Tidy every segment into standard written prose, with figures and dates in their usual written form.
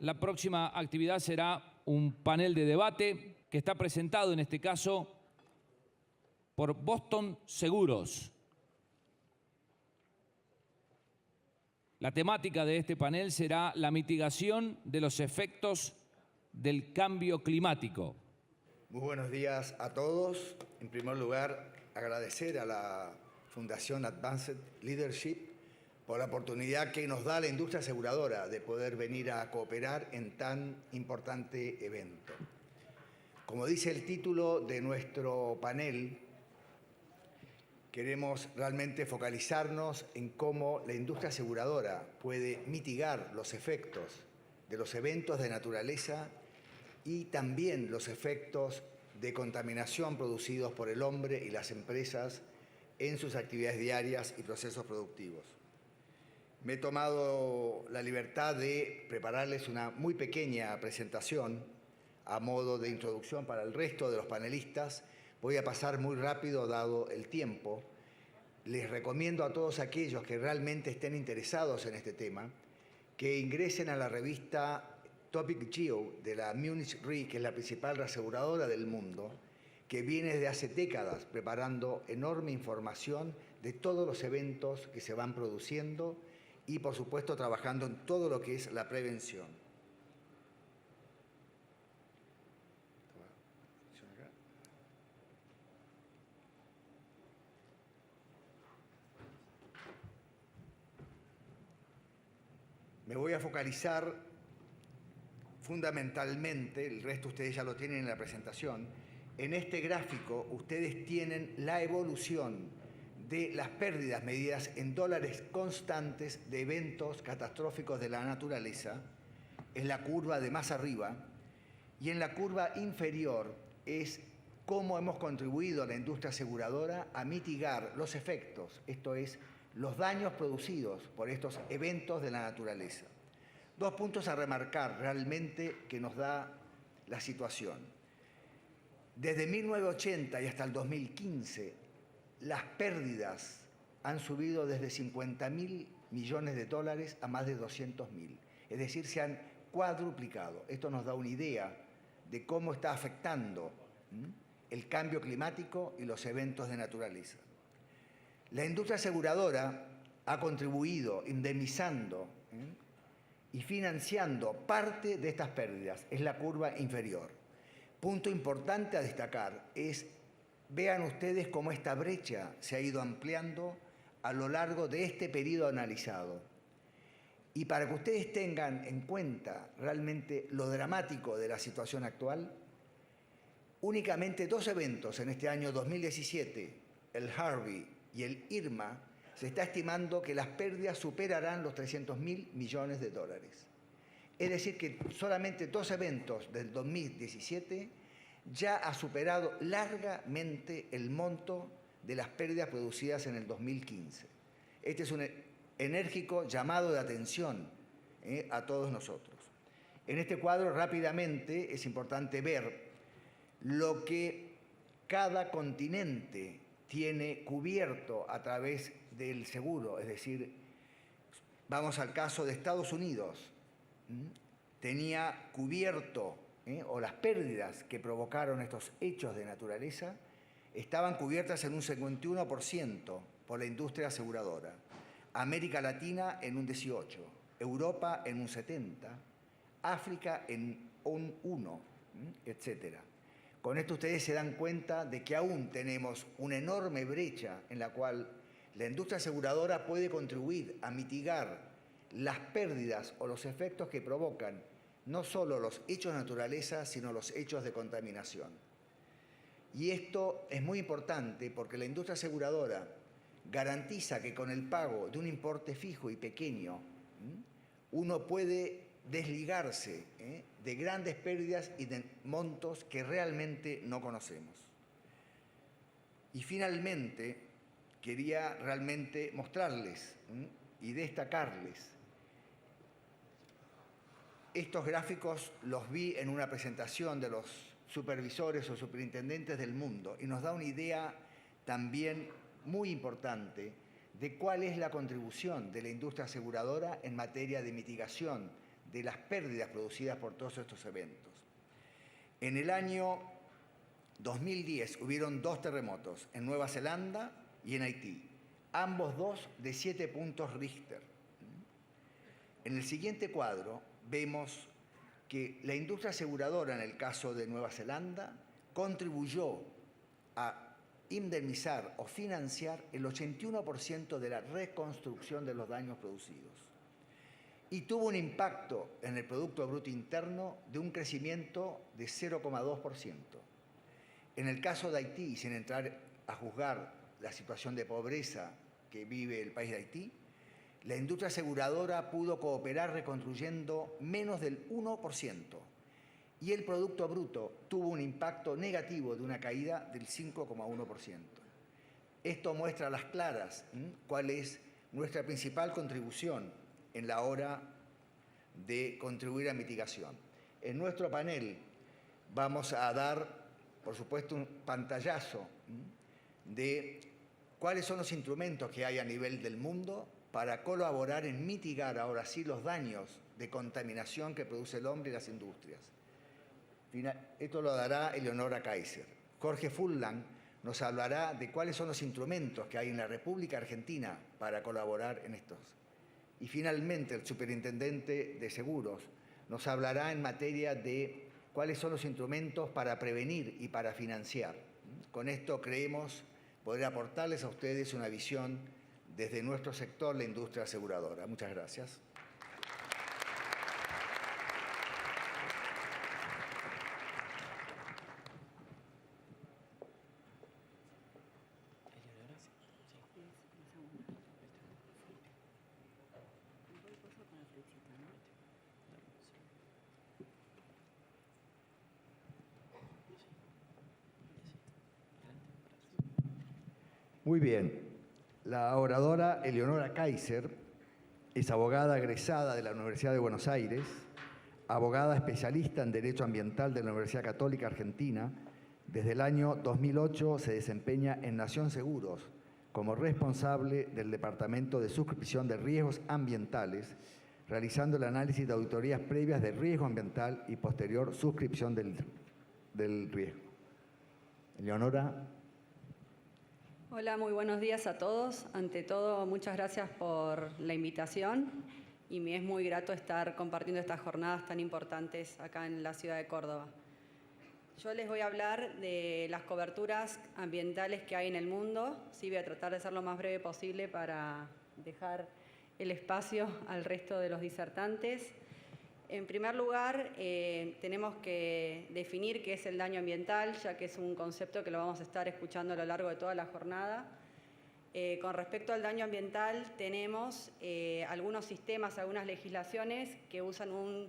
La próxima actividad será un panel de debate que está presentado en este caso por Boston Seguros. La temática de este panel será la mitigación de los efectos del cambio climático. Muy buenos días a todos. En primer lugar, agradecer a la Fundación Advanced Leadership por la oportunidad que nos da la industria aseguradora de poder venir a cooperar en tan importante evento. Como dice el título de nuestro panel, queremos realmente focalizarnos en cómo la industria aseguradora puede mitigar los efectos de los eventos de naturaleza y también los efectos de contaminación producidos por el hombre y las empresas en sus actividades diarias y procesos productivos. Me he tomado la libertad de prepararles una muy pequeña presentación a modo de introducción para el resto de los panelistas. Voy a pasar muy rápido dado el tiempo. Les recomiendo a todos aquellos que realmente estén interesados en este tema que ingresen a la revista Topic Geo de la Munich Re, que es la principal reaseguradora del mundo, que viene desde hace décadas preparando enorme información de todos los eventos que se van produciendo y, por supuesto, trabajando en todo lo que es la prevención. Me voy a focalizar fundamentalmente, el resto ustedes ya lo tienen en la presentación. En este gráfico ustedes tienen la evolución de las pérdidas medidas en dólares constantes de eventos catastróficos de la naturaleza. Es la curva de más arriba. Y en la curva inferior es cómo hemos contribuido a la industria aseguradora a mitigar los efectos, esto es, los daños producidos por estos eventos de la naturaleza. Dos puntos a remarcar realmente que nos da la situación. Desde 1980 y hasta el 2015, las pérdidas han subido desde 50.000 millones de dólares a más de 200.000. Es decir, se han cuadruplicado. Esto nos da una idea de cómo está afectando el cambio climático y los eventos de naturaleza. La industria aseguradora ha contribuido indemnizando y financiando parte de estas pérdidas. Es la curva inferior. Punto importante a destacar es, vean ustedes cómo esta brecha se ha ido ampliando a lo largo de este periodo analizado. Y para que ustedes tengan en cuenta realmente lo dramático de la situación actual, únicamente dos eventos en este año 2017, el Harvey y el Irma, se está estimando que las pérdidas superarán los 300.000 millones de dólares. Es decir, que solamente dos eventos del 2017 ya ha superado largamente el monto de las pérdidas producidas en el 2015. Este es un enérgico llamado de atención a todos nosotros. En este cuadro, rápidamente, es importante ver lo que cada continente tiene cubierto a través del seguro. Es decir, vamos al caso de Estados Unidos. Tenía cubierto, o las pérdidas que provocaron estos hechos de naturaleza, estaban cubiertas en un 51% por la industria aseguradora. América Latina en un 18%, Europa en un 70%, África en un 1%, etcétera. Con esto ustedes se dan cuenta de que aún tenemos una enorme brecha en la cual la industria aseguradora puede contribuir a mitigar las pérdidas o los efectos que provocan no solo los hechos de naturaleza, sino los hechos de contaminación. Y esto es muy importante porque la industria aseguradora garantiza que con el pago de un importe fijo y pequeño, uno puede desligarse de grandes pérdidas y de montos que realmente no conocemos. Y finalmente, quería realmente mostrarles y destacarles. Estos gráficos los vi en una presentación de los supervisores o superintendentes del mundo y nos da una idea también muy importante de cuál es la contribución de la industria aseguradora en materia de mitigación de las pérdidas producidas por todos estos eventos. En el año 2010 hubieron 2 terremotos en Nueva Zelanda y en Haití, ambos 2 de 7 puntos Richter. En el siguiente cuadro vemos que la industria aseguradora, en el caso de Nueva Zelanda, contribuyó a indemnizar o financiar el 81% de la reconstrucción de los daños producidos. Y tuvo un impacto en el Producto Bruto Interno de un crecimiento de 0,2%. En el caso de Haití, sin entrar a juzgar la situación de pobreza que vive el país de Haití, la industria aseguradora pudo cooperar reconstruyendo menos del 1%. Y el Producto Bruto tuvo un impacto negativo de una caída del 5,1%. Esto muestra a las claras cuál es nuestra principal contribución en la hora de contribuir a mitigación. En nuestro panel vamos a dar, por supuesto, un pantallazo de cuáles son los instrumentos que hay a nivel del mundo para colaborar en mitigar ahora sí los daños de contaminación que produce el hombre y las industrias. Esto lo dará Eleonora Kaiser. Jorge Fullan nos hablará de cuáles son los instrumentos que hay en la República Argentina para colaborar en estos. Y finalmente el superintendente de seguros nos hablará en materia de cuáles son los instrumentos para prevenir y para financiar. Con esto creemos poder aportarles a ustedes una visión desde nuestro sector, la industria aseguradora. Muchas gracias. Muy bien. La oradora Eleonora Kaiser es abogada egresada de la Universidad de Buenos Aires, abogada especialista en Derecho Ambiental de la Universidad Católica Argentina. Desde el año 2008 se desempeña en Nación Seguros como responsable del Departamento de Suscripción de Riesgos Ambientales, realizando el análisis de auditorías previas de riesgo ambiental y posterior suscripción del riesgo. Eleonora. Hola, muy buenos días a todos. Ante todo, muchas gracias por la invitación y me es muy grato estar compartiendo estas jornadas tan importantes acá en la ciudad de Córdoba. Yo les voy a hablar de las coberturas ambientales que hay en el mundo. Sí, voy a tratar de ser lo más breve posible para dejar el espacio al resto de los disertantes. En primer lugar, tenemos que definir qué es el daño ambiental, ya que es un concepto que lo vamos a estar escuchando a lo largo de toda la jornada. Con respecto al daño ambiental, tenemos algunos sistemas, algunas legislaciones que usan un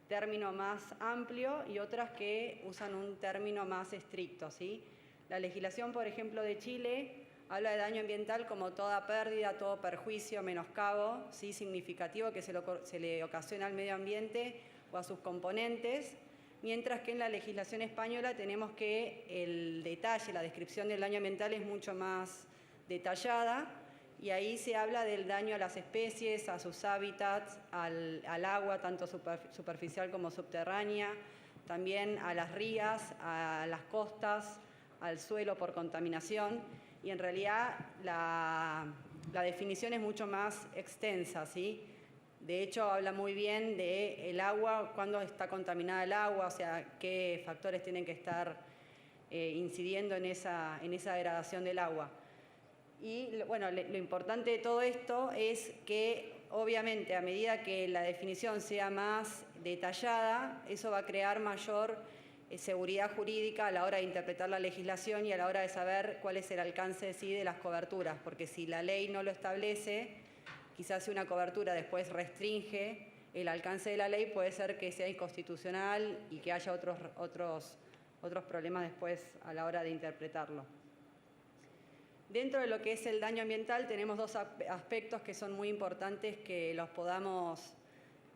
término más amplio y otras que usan un término más estricto, ¿sí? La legislación, por ejemplo, de Chile habla de daño ambiental como toda pérdida, todo perjuicio, menoscabo, ¿sí? Significativo que se le ocasiona al medio ambiente o a sus componentes, mientras que en la legislación española tenemos que el detalle, la descripción del daño ambiental es mucho más detallada y ahí se habla del daño a las especies, a sus hábitats, al agua, tanto superficial como subterránea, también a las rías, a las costas, al suelo por contaminación. Y en realidad la definición es mucho más extensa, ¿sí? De hecho, habla muy bien del agua, cuándo está contaminada el agua, o sea, qué factores tienen que estar incidiendo en esa degradación del agua. Y bueno, lo importante de todo esto es que, obviamente, a medida que la definición sea más detallada, eso va a crear mayor seguridad jurídica a la hora de interpretar la legislación y a la hora de saber cuál es el alcance de las coberturas, porque si la ley no lo establece, quizás si una cobertura después restringe el alcance de la ley, puede ser que sea inconstitucional y que haya otros problemas después a la hora de interpretarlo. Dentro de lo que es el daño ambiental tenemos dos aspectos que son muy importantes que los podamos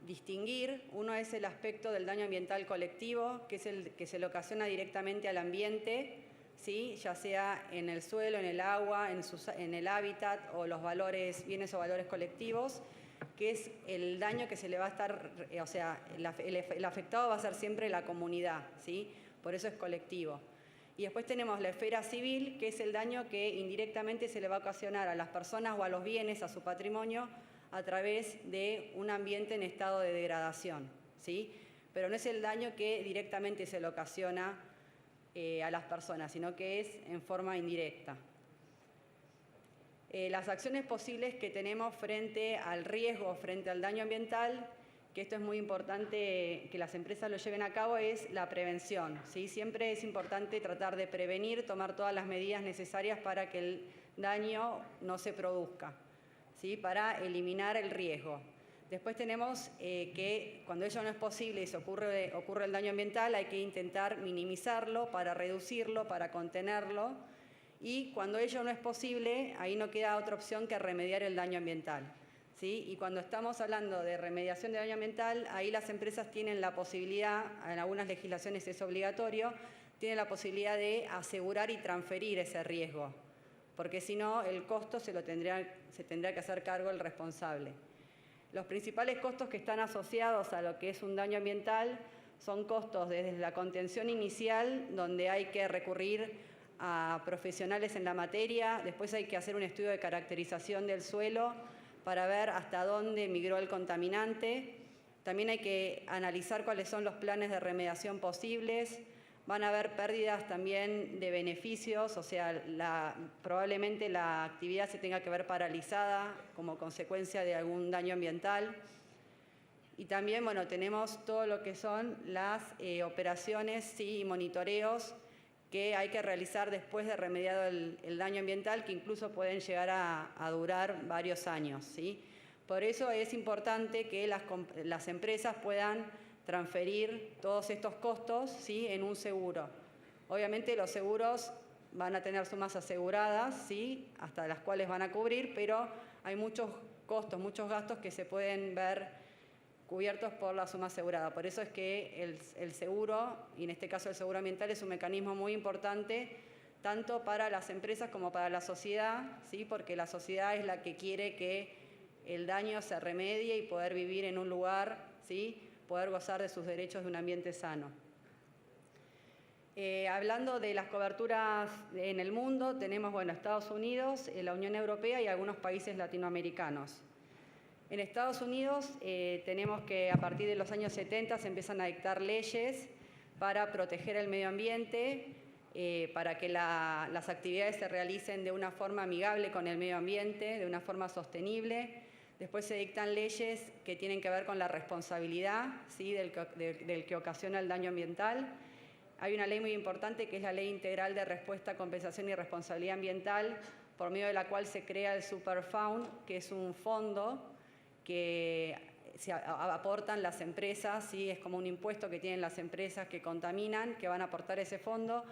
distinguir. Uno es el aspecto del daño ambiental colectivo, que es el que se le ocasiona directamente al ambiente, ¿sí? Ya sea en el suelo, en el agua, en el hábitat o los bienes o valores colectivos, que es el daño que se le va a estar, o sea, el afectado va a ser siempre la comunidad, ¿sí? Por eso es colectivo. Y después tenemos la esfera civil, que es el daño que indirectamente se le va a ocasionar a las personas o a los bienes, a su patrimonio, a través de un ambiente en estado de degradación, ¿sí? Pero no es el daño que directamente se le ocasiona a las personas, sino que es en forma indirecta. Las acciones posibles que tenemos frente al riesgo, frente al daño ambiental, que esto es muy importante que las empresas lo lleven a cabo, es la prevención, ¿sí? Siempre es importante tratar de prevenir, tomar todas las medidas necesarias para que el daño no se produzca, ¿sí? Para eliminar el riesgo. Después tenemos que cuando ello no es posible y se ocurre el daño ambiental, hay que intentar minimizarlo para reducirlo, para contenerlo. Y cuando ello no es posible, ahí no queda otra opción que remediar el daño ambiental, ¿sí? Y cuando estamos hablando de remediación de daño ambiental, ahí las empresas tienen la posibilidad, en algunas legislaciones es obligatorio, tienen la posibilidad de asegurar y transferir ese riesgo, porque si no, el costo se tendría que hacer cargo el responsable. Los principales costos que están asociados a lo que es un daño ambiental son costos desde la contención inicial, donde hay que recurrir a profesionales en la materia, después hay que hacer un estudio de caracterización del suelo para ver hasta dónde migró el contaminante. También hay que analizar cuáles son los planes de remediación posibles. Van a haber pérdidas también de beneficios, o sea, probablemente la actividad se tenga que ver paralizada como consecuencia de algún daño ambiental. Y también, bueno, tenemos todo lo que son las operaciones, sí, y monitoreos que hay que realizar después de remediado el daño ambiental, que incluso pueden llegar a durar varios años, ¿sí? Por eso es importante que las empresas puedan transferir todos estos costos, ¿sí?, en un seguro. Obviamente los seguros van a tener sumas aseguradas, ¿sí?, hasta las cuales van a cubrir, pero hay muchos costos, muchos gastos que se pueden ver cubiertos por la suma asegurada. Por eso es que el seguro, y en este caso el seguro ambiental, es un mecanismo muy importante tanto para las empresas como para la sociedad, ¿sí?, porque la sociedad es la que quiere que el daño se remedie y poder vivir en un lugar, ¿sí?, poder gozar de sus derechos de un ambiente sano. Hablando de las coberturas en el mundo, tenemos, bueno, Estados Unidos, la Unión Europea y algunos países latinoamericanos. En Estados Unidos tenemos que a partir de los años 70 se empiezan a dictar leyes para proteger el medio ambiente, para que las actividades se realicen de una forma amigable con el medio ambiente, de una forma sostenible. Después se dictan leyes que tienen que ver con la responsabilidad, ¿sí?, del que ocasiona el daño ambiental. Hay una ley muy importante que es la Ley Integral de Respuesta, Compensación y Responsabilidad Ambiental, por medio de la cual se crea el Superfund, que es un fondo que se aportan las empresas, ¿sí?, es como un impuesto que tienen las empresas que contaminan, que van a aportar ese fondo.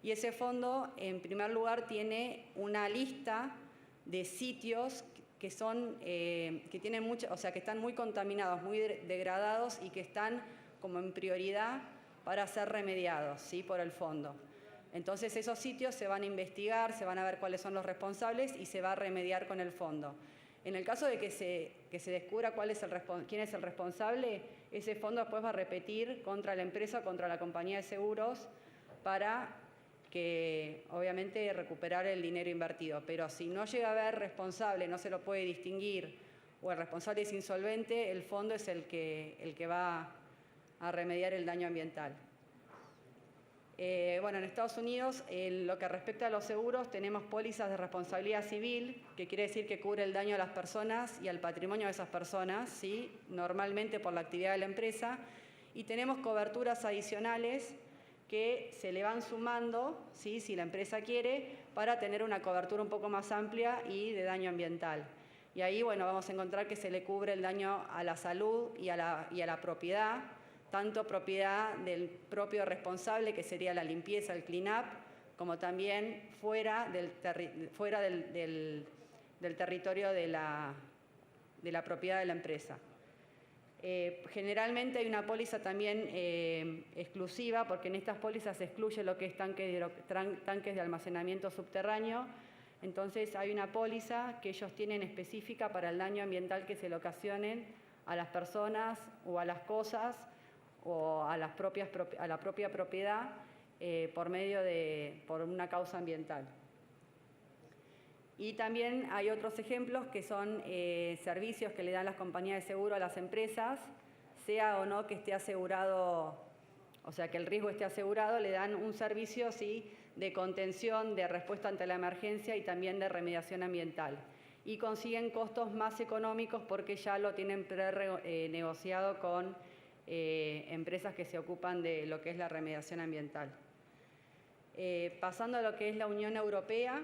Y ese fondo, en primer lugar, tiene una lista de sitios que tienen que están muy contaminados, muy degradados y que están como en prioridad para ser remediados, ¿sí?, por el fondo. Entonces esos sitios se van a investigar, se van a ver cuáles son los responsables y se va a remediar con el fondo. En el caso de que se descubra quién es el responsable, ese fondo después va a repetir contra la empresa, contra la compañía de seguros, para que obviamente recuperar el dinero invertido. Pero si no llega a haber responsable, no se lo puede distinguir, o el responsable es insolvente, el fondo es el que va a remediar el daño ambiental. Bueno, en Estados Unidos, en lo que respecta a los seguros, tenemos pólizas de responsabilidad civil, que quiere decir que cubre el daño a las personas y al patrimonio de esas personas, ¿sí?, normalmente por la actividad de la empresa, y tenemos coberturas adicionales que se le van sumando, ¿sí?, si la empresa quiere, para tener una cobertura un poco más amplia y de daño ambiental. Y ahí, bueno, vamos a encontrar que se le cubre el daño a la salud y a la propiedad, tanto propiedad del propio responsable, que sería la limpieza, el clean-up, como también fuera del territorio de la propiedad de la empresa. Generalmente hay una póliza también exclusiva, porque en estas pólizas se excluye lo que es tanques de almacenamiento subterráneo. Entonces hay una póliza que ellos tienen específica para el daño ambiental que se le ocasionen a las personas o a las cosas o a la propia propiedad por una causa ambiental. Y también hay otros ejemplos que son servicios que le dan las compañías de seguro a las empresas, sea o no que esté asegurado, o sea, que el riesgo esté asegurado, le dan un servicio sí, de contención, de respuesta ante la emergencia y también de remediación ambiental. Y consiguen costos más económicos porque ya lo tienen negociado con empresas que se ocupan de lo que es la remediación ambiental. Pasando a lo que es la Unión Europea,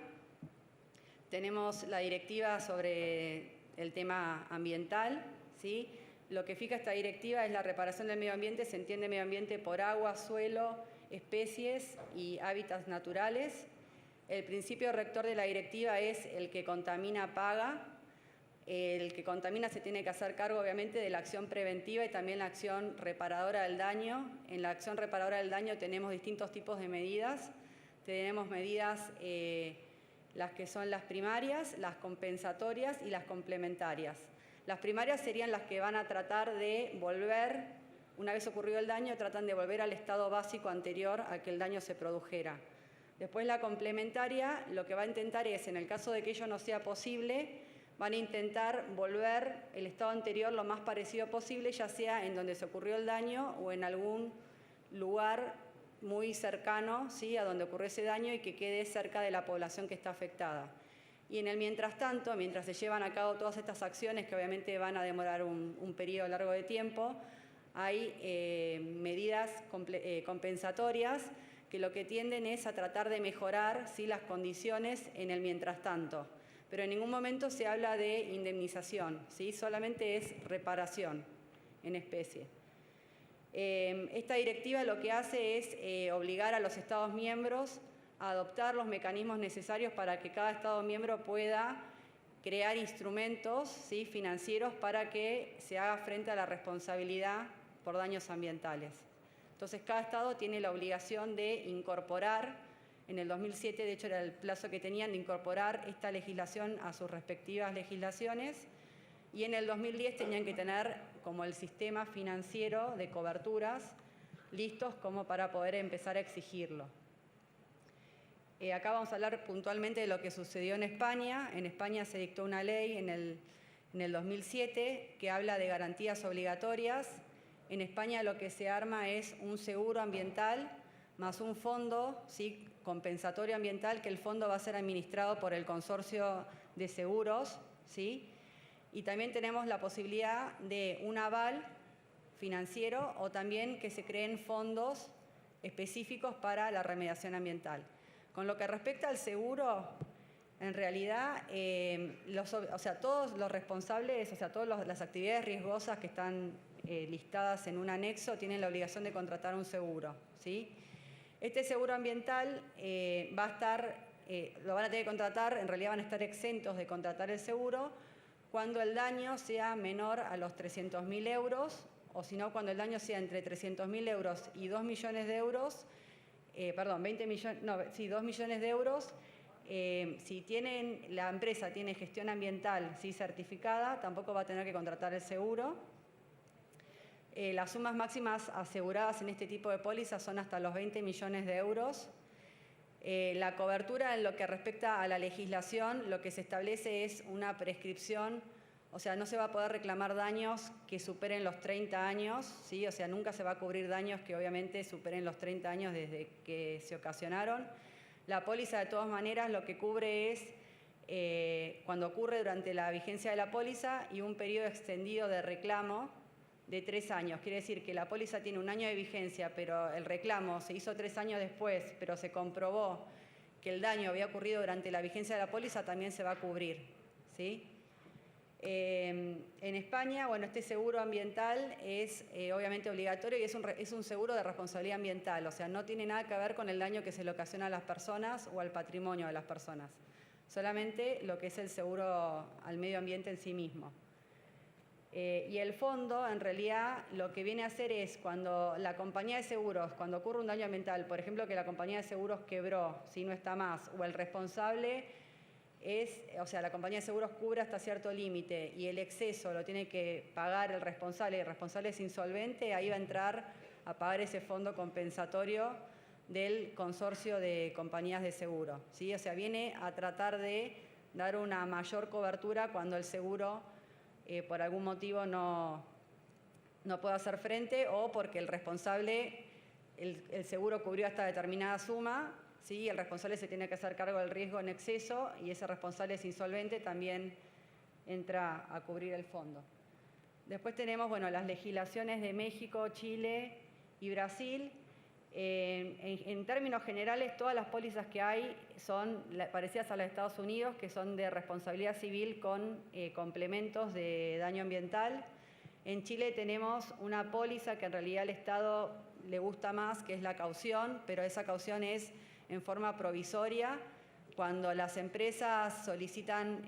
tenemos la directiva sobre el tema ambiental, ¿sí? Lo que fija esta directiva es la reparación del medio ambiente, se entiende medio ambiente por agua, suelo, especies y hábitats naturales. El principio rector de la directiva es el que contamina paga. El que contamina se tiene que hacer cargo, obviamente, de la acción preventiva y también la acción reparadora del daño. En la acción reparadora del daño tenemos distintos tipos de medidas. Tenemos medidas, las que son las primarias, las compensatorias y las complementarias. Las primarias serían las que van a tratar de volver, una vez ocurrido el daño, tratan de volver al estado básico anterior a que el daño se produjera. Después la complementaria lo que va a intentar es, en el caso de que ello no sea posible, van a intentar volver el estado anterior lo más parecido posible, ya sea en donde se ocurrió el daño o en algún lugar muy cercano, ¿sí?, a donde ocurrió ese daño y que quede cerca de la población que está afectada. Y en el mientras tanto, mientras se llevan a cabo todas estas acciones, que obviamente van a demorar un periodo largo de tiempo, hay medidas compensatorias que lo que tienden es a tratar de mejorar, ¿sí?, las condiciones en el mientras tanto. Pero en ningún momento se habla de indemnización, ¿sí?, solamente es reparación en especie. Esta directiva lo que hace es obligar a los Estados miembros a adoptar los mecanismos necesarios para que cada Estado miembro pueda crear instrumentos, ¿sí?, financieros para que se haga frente a la responsabilidad por daños ambientales. Entonces, cada Estado tiene la obligación de incorporar, en el 2007, de hecho era el plazo que tenían, de incorporar esta legislación a sus respectivas legislaciones, y en el 2010 tenían que tener como el sistema financiero de coberturas listos como para poder empezar a exigirlo. Acá vamos a hablar puntualmente de lo que sucedió en España. En España se dictó una ley en el 2007 que habla de garantías obligatorias. En España lo que se arma es un seguro ambiental más un fondo, ¿sí?, compensatorio ambiental, que el fondo va a ser administrado por el consorcio de seguros, ¿sí? Y también tenemos la posibilidad de un aval financiero o también que se creen fondos específicos para la remediación ambiental. Con lo que respecta al seguro, en realidad, todos los responsables, todas las actividades riesgosas que están listadas en un anexo tienen la obligación de contratar un seguro, ¿sí? Este seguro ambiental lo van a tener que contratar, en realidad van a estar exentos de contratar el seguro cuando el daño sea menor a los 300.000 euros, o si no, cuando el daño sea entre 300.000 euros y 2 millones de euros, 2 millones de euros, si la empresa tiene gestión ambiental, ¿sí?, certificada, tampoco va a tener que contratar el seguro. Las sumas máximas aseguradas en este tipo de pólizas son hasta los 20 millones de euros. La cobertura en lo que respecta a la legislación, lo que se establece es una prescripción, o sea, no se va a poder reclamar daños que superen los 30 años, ¿sí? O sea, nunca se va a cubrir daños que obviamente superen los 30 años desde que se ocasionaron. La póliza, de todas maneras, lo que cubre es cuando ocurre durante la vigencia de la póliza y un periodo extendido de reclamo de 3 años. Quiere decir que la póliza tiene 1 año de vigencia, pero el reclamo se hizo 3 años después, pero se comprobó que el daño había ocurrido durante la vigencia de la póliza, también se va a cubrir, ¿sí? En España, bueno, este seguro ambiental es obviamente obligatorio y es un seguro de responsabilidad ambiental, o sea, no tiene nada que ver con el daño que se le ocasiona a las personas o al patrimonio de las personas, solamente lo que es el seguro al medio ambiente en sí mismo. Y el fondo, en realidad, lo que viene a hacer es cuando la compañía de seguros, cuando ocurre un daño ambiental, por ejemplo, que la compañía de seguros quebró, si no está más, o el responsable o sea, la compañía de seguros cubre hasta cierto límite y el exceso lo tiene que pagar el responsable, y el responsable es insolvente, ahí va a entrar a pagar ese fondo compensatorio del consorcio de compañías de seguro, ¿sí? O sea, viene a tratar de dar una mayor cobertura cuando el seguro por algún motivo no puede hacer frente o porque el responsable, el seguro cubrió hasta determinada suma, ¿sí? El responsable se tiene que hacer cargo del riesgo en exceso y ese responsable es insolvente, también entra a cubrir el fondo. Después tenemos, bueno, las legislaciones de México, Chile y Brasil. En términos generales, todas las pólizas que hay son parecidas a las de Estados Unidos, que son de responsabilidad civil con complementos de daño ambiental. En Chile tenemos una póliza que en realidad al Estado le gusta más, que es la caución, pero esa caución es en forma provisoria. Cuando las empresas solicitan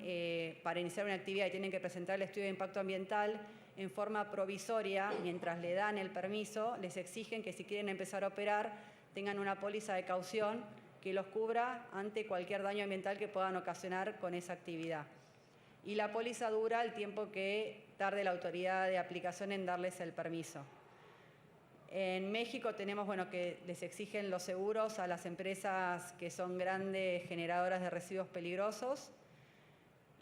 para iniciar una actividad y tienen que presentar el estudio de impacto ambiental, en forma provisoria, mientras le dan el permiso, les exigen que si quieren empezar a operar tengan una póliza de caución que los cubra ante cualquier daño ambiental que puedan ocasionar con esa actividad. Y la póliza dura el tiempo que tarde la autoridad de aplicación en darles el permiso. En México tenemos, bueno, que les exigen los seguros a las empresas que son grandes generadoras de residuos peligrosos.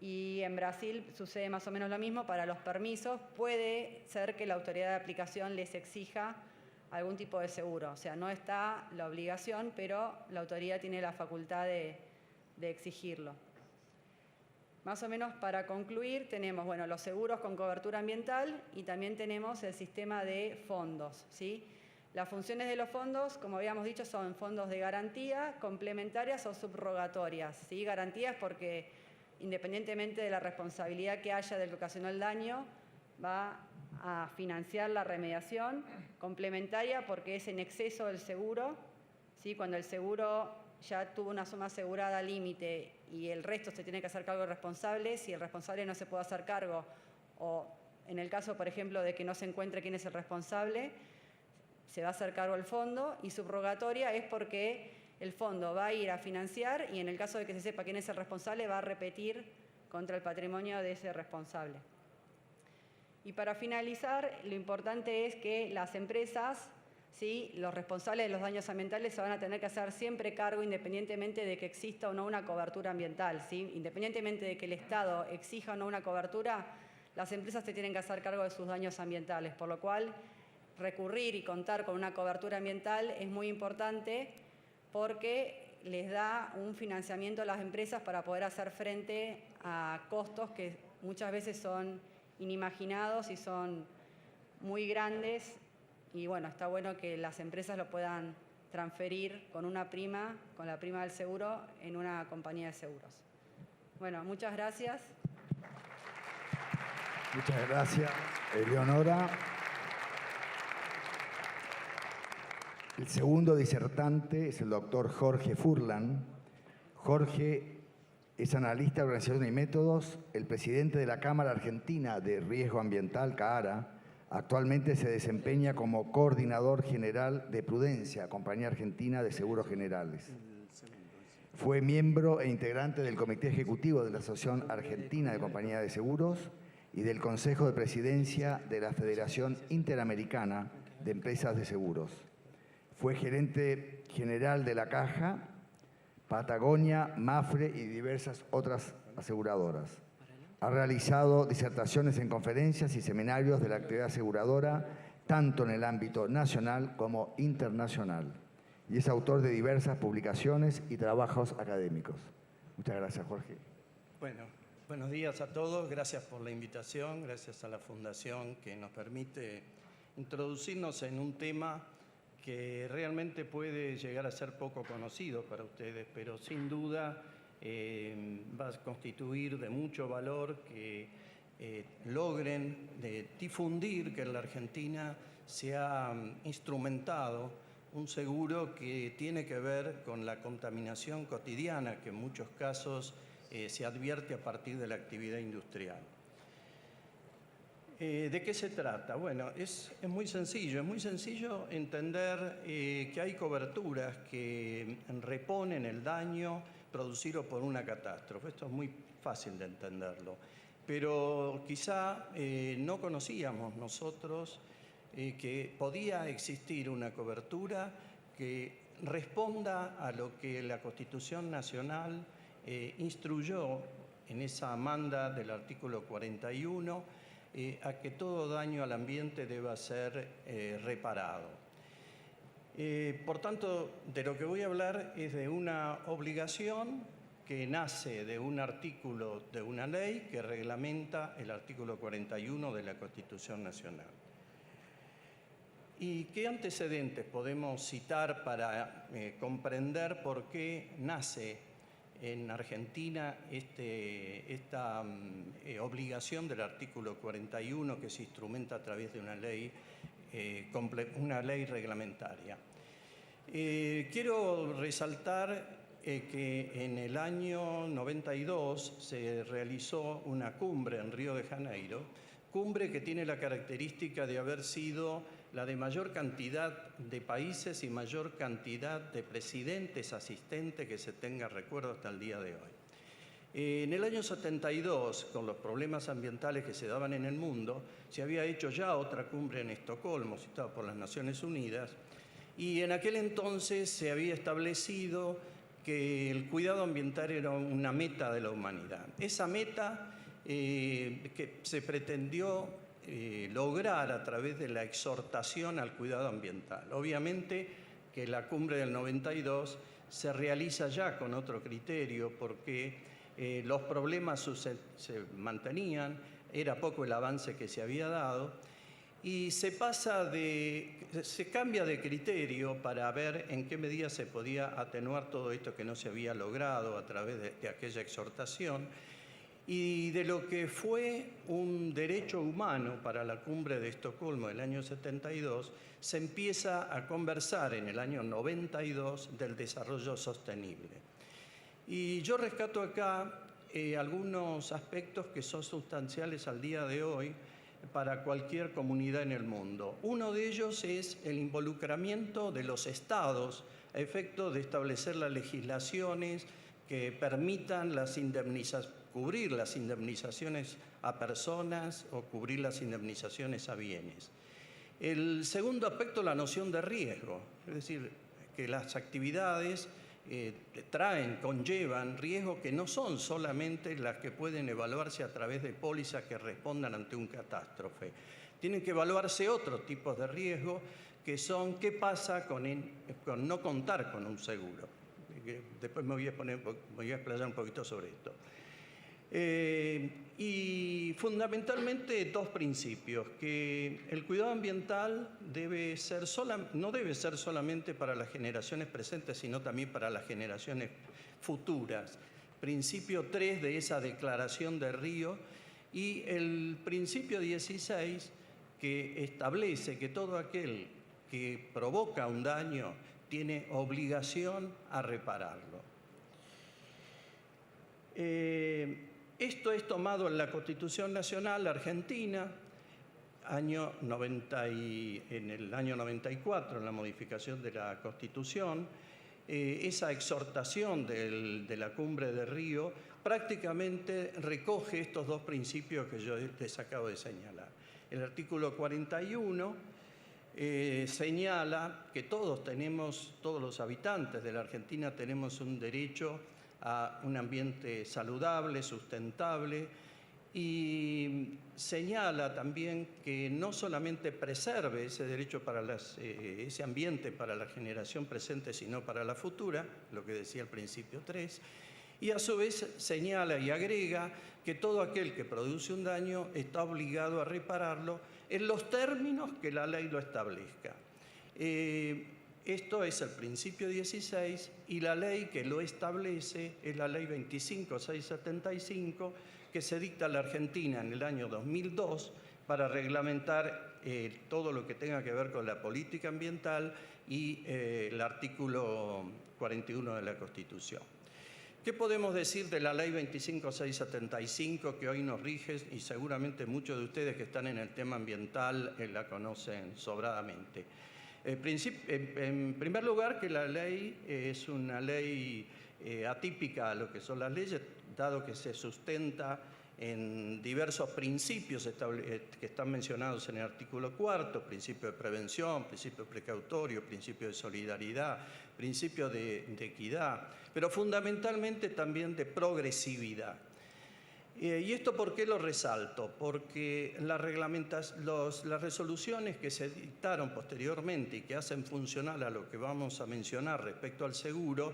Y en Brasil sucede más o menos lo mismo. Para los permisos puede ser que la autoridad de aplicación les exija algún tipo de seguro. O sea, no está la obligación, pero la autoridad tiene la facultad de exigirlo. Más o menos para concluir, tenemos, bueno, los seguros con cobertura ambiental y también tenemos el sistema de fondos, ¿sí? Las funciones de los fondos, como habíamos dicho, son fondos de garantía, complementarias o subrogatorias, ¿sí? Garantías porque independientemente de la responsabilidad que haya del que ocasionó el daño, va a financiar la remediación. Complementaria porque es en exceso del seguro, ¿sí? Cuando el seguro ya tuvo una suma asegurada límite y el resto se tiene que hacer cargo del responsable, si el responsable no se puede hacer cargo o en el caso, por ejemplo, de que no se encuentre quién es el responsable, se va a hacer cargo el fondo. Y subrogatoria es porque el fondo va a ir a financiar y en el caso de que se sepa quién es el responsable va a repetir contra el patrimonio de ese responsable. Y para finalizar, lo importante es que las empresas, ¿sí?, los responsables de los daños ambientales se van a tener que hacer siempre cargo independientemente de que exista o no una cobertura ambiental, ¿sí? Independientemente de que el Estado exija o no una cobertura, las empresas se tienen que hacer cargo de sus daños ambientales, por lo cual recurrir y contar con una cobertura ambiental es muy importante porque les da un financiamiento a las empresas para poder hacer frente a costos que muchas veces son inimaginados y son muy grandes. Y bueno, está bueno que las empresas lo puedan transferir con una prima, con la prima del seguro, en una compañía de seguros. Bueno, muchas gracias. Muchas gracias, Eleonora. El segundo disertante es el doctor Jorge Furlan. Jorge es analista de organización y métodos, el presidente de la Cámara Argentina de Riesgo Ambiental, CAARA. Actualmente se desempeña como coordinador general de Prudencia, Compañía Argentina de Seguros Generales. Fue miembro e integrante del Comité Ejecutivo de la Asociación Argentina de Compañías de Seguros y del Consejo de Presidencia de la Federación Interamericana de Empresas de Seguros. Fue gerente general de la Caja, Patagonia, Mafre y diversas otras aseguradoras. Ha realizado disertaciones en conferencias y seminarios de la actividad aseguradora, tanto en el ámbito nacional como internacional, y es autor de diversas publicaciones y trabajos académicos. Muchas gracias, Jorge. Bueno, buenos días a todos. Gracias por la invitación, gracias a la Fundación que nos permite introducirnos en un tema que realmente puede llegar a ser poco conocido para ustedes, pero sin duda va a constituir de mucho valor que logren difundir que en la Argentina se ha instrumentado un seguro que tiene que ver con la contaminación cotidiana que en muchos casos se advierte a partir de la actividad industrial. ¿De qué se trata? Bueno, es muy sencillo entender que hay coberturas que reponen el daño producir o por una catástrofe. Esto es muy fácil de entenderlo. Pero quizá no conocíamos nosotros que podía existir una cobertura que responda a lo que la Constitución Nacional instruyó en esa manda del artículo 41, a que todo daño al ambiente deba ser reparado. Por tanto, de lo que voy a hablar es de una obligación que nace de un artículo de una ley que reglamenta el artículo 41 de la Constitución Nacional. ¿Y qué antecedentes podemos citar para comprender por qué nace en Argentina esta obligación del artículo 41 que se instrumenta a través de una ley reglamentaria? Quiero resaltar que en el año 92 se realizó una cumbre en Río de Janeiro, cumbre que tiene la característica de haber sido la de mayor cantidad de países y mayor cantidad de presidentes asistentes que se tenga recuerdo hasta el día de hoy. En el año 72, con los problemas ambientales que se daban en el mundo, se había hecho ya otra cumbre en Estocolmo, citada por las Naciones Unidas, y en aquel entonces se había establecido que el cuidado ambiental era una meta de la humanidad. Esa meta que se pretendió lograr a través de la exhortación al cuidado ambiental. Obviamente que la cumbre del 92 se realiza ya con otro criterio porque los problemas se mantenían, era poco el avance que se había dado y se cambia de criterio para ver en qué medida se podía atenuar todo esto que no se había logrado a través de aquella exhortación. Y de lo que fue un derecho humano para la cumbre de Estocolmo del año 72, se empieza a conversar en el año 92 del desarrollo sostenible. Y yo rescato acá algunos aspectos que son sustanciales al día de hoy para cualquier comunidad en el mundo. Uno de ellos es el involucramiento de los estados a efecto de establecer las legislaciones que permitan cubrir las indemnizaciones a personas o cubrir las indemnizaciones a bienes. El segundo aspecto, la noción de riesgo, es decir, que las actividades conllevan riesgos que no son solamente las que pueden evaluarse a través de pólizas que respondan ante una catástrofe. Tienen que evaluarse otros tipos de riesgos que son qué pasa con no contar con un seguro. Después me voy a explayar un poquito sobre esto. Y fundamentalmente dos principios, que el cuidado ambiental no debe ser solamente para las generaciones presentes, sino también para las generaciones futuras. Principio 3 de esa declaración de Río y el principio 16 que establece que todo aquel que provoca un daño tiene obligación a repararlo. Esto es tomado en la Constitución Nacional Argentina, en el año 94, en la modificación de la Constitución. Esa exhortación de la Cumbre de Río prácticamente recoge estos dos principios que yo les acabo de señalar. El artículo 41 señala que todos los habitantes de la Argentina tenemos un derecho a un ambiente saludable, sustentable, y señala también que no solamente preserve ese derecho ese ambiente para la generación presente, sino para la futura, lo que decía el principio 3, y a su vez señala y agrega que todo aquel que produce un daño está obligado a repararlo en los términos que la ley lo establezca. Esto es el principio 16 y la ley que lo establece es la ley 25675 que se dicta en la Argentina en el año 2002 para reglamentar todo lo que tenga que ver con la política ambiental y el artículo 41 de la Constitución. ¿Qué podemos decir de la ley 25675 que hoy nos rige y seguramente muchos de ustedes que están en el tema ambiental la conocen sobradamente? En primer lugar, que la ley es una ley atípica a lo que son las leyes, dado que se sustenta en diversos principios que están mencionados en el artículo 4, principio de prevención, principio precautorio, principio de solidaridad, principio de equidad, pero fundamentalmente también de progresividad. ¿Y esto por qué lo resalto? Porque las resoluciones que se dictaron posteriormente y que hacen funcional a lo que vamos a mencionar respecto al seguro,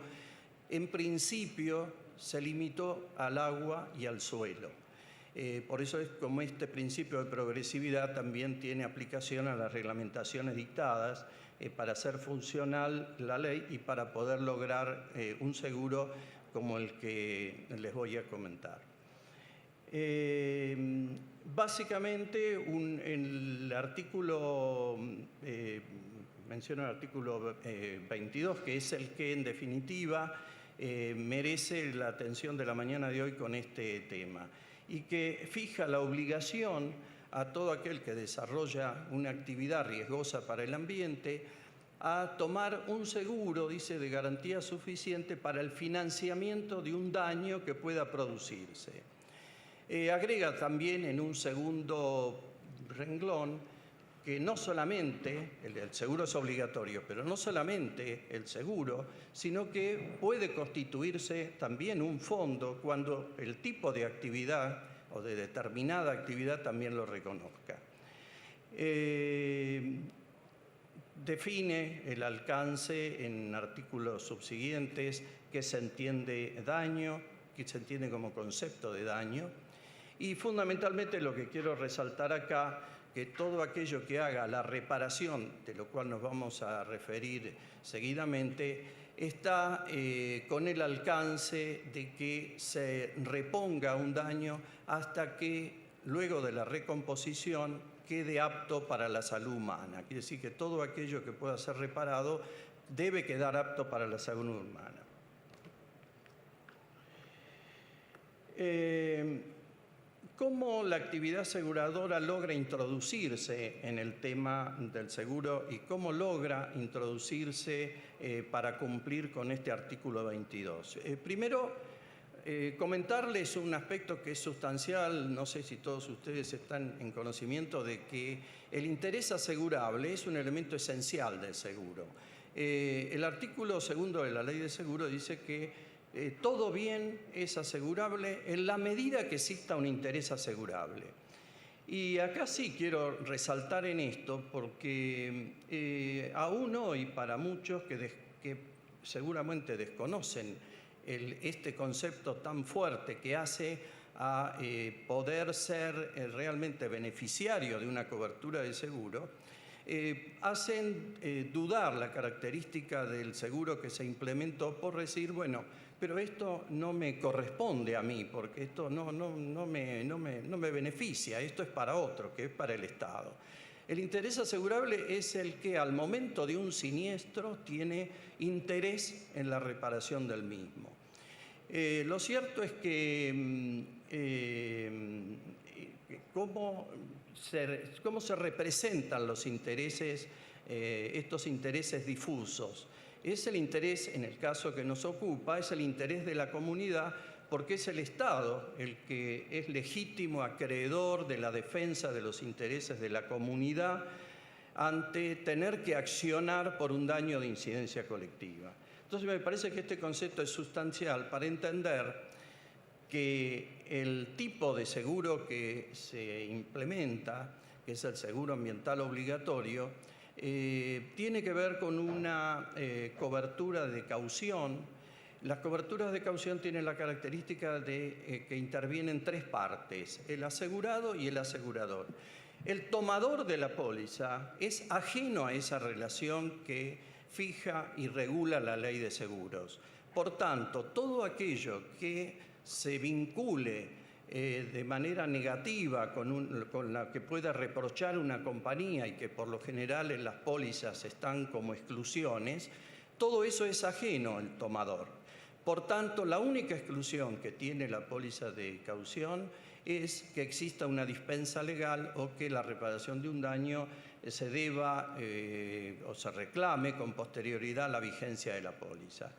en principio se limitó al agua y al suelo. Por eso es como este principio de progresividad también tiene aplicación a las reglamentaciones dictadas para hacer funcional la ley y para poder lograr un seguro como el que les voy a comentar. Básicamente, el artículo, menciono el artículo 22, que es el que en definitiva merece la atención de la mañana de hoy con este tema, y que fija la obligación a todo aquel que desarrolla una actividad riesgosa para el ambiente a tomar un seguro, dice, de garantía suficiente para el financiamiento de un daño que pueda producirse. Agrega también en un segundo renglón que no solamente, el seguro es obligatorio, pero no solamente el seguro, sino que puede constituirse también un fondo cuando el tipo de actividad o de determinada actividad también lo reconozca. Define el alcance en artículos subsiguientes qué se entiende daño, qué se entiende como concepto de daño, y fundamentalmente lo que quiero resaltar acá, que todo aquello que haga la reparación, de lo cual nos vamos a referir seguidamente, está con el alcance de que se reponga un daño hasta que, luego de la recomposición, quede apto para la salud humana. Quiere decir que todo aquello que pueda ser reparado debe quedar apto para la salud humana. ¿Cómo la actividad aseguradora logra introducirse en el tema del seguro y cómo logra introducirse para cumplir con este artículo 22? Primero, comentarles un aspecto que es sustancial. No sé si todos ustedes están en conocimiento de que el interés asegurable es un elemento esencial del seguro. El artículo 2 de la Ley de Seguro dice que todo bien es asegurable en la medida que exista un interés asegurable. Y acá sí quiero resaltar en esto porque aún hoy para muchos que seguramente desconocen este concepto tan fuerte que hace a poder ser realmente beneficiario de una cobertura de seguro, hacen dudar la característica del seguro que se implementó por decir, bueno, pero esto no me corresponde a mí, porque esto no me beneficia, esto es para otro, que es para el Estado. El interés asegurable es el que al momento de un siniestro tiene interés en la reparación del mismo. Lo cierto es que cómo se representan los intereses, estos intereses difusos. Es el interés, en el caso que nos ocupa, es el interés de la comunidad, porque es el Estado el que es legítimo acreedor de la defensa de los intereses de la comunidad ante tener que accionar por un daño de incidencia colectiva. Entonces me parece que este concepto es sustancial para entender que el tipo de seguro que se implementa, que es el seguro ambiental obligatorio, tiene que ver con una cobertura de caución. Las coberturas de caución tienen la característica de que intervienen tres partes: el asegurado y el asegurador. El tomador de la póliza es ajeno a esa relación que fija y regula la Ley de Seguros. Por tanto, todo aquello que se vincule de manera negativa con la que pueda reprochar una compañía y que por lo general en las pólizas están como exclusiones, todo eso es ajeno al tomador. Por tanto, la única exclusión que tiene la póliza de caución es que exista una dispensa legal o que la reparación de un daño se deba o se reclame con posterioridad a la vigencia de la póliza.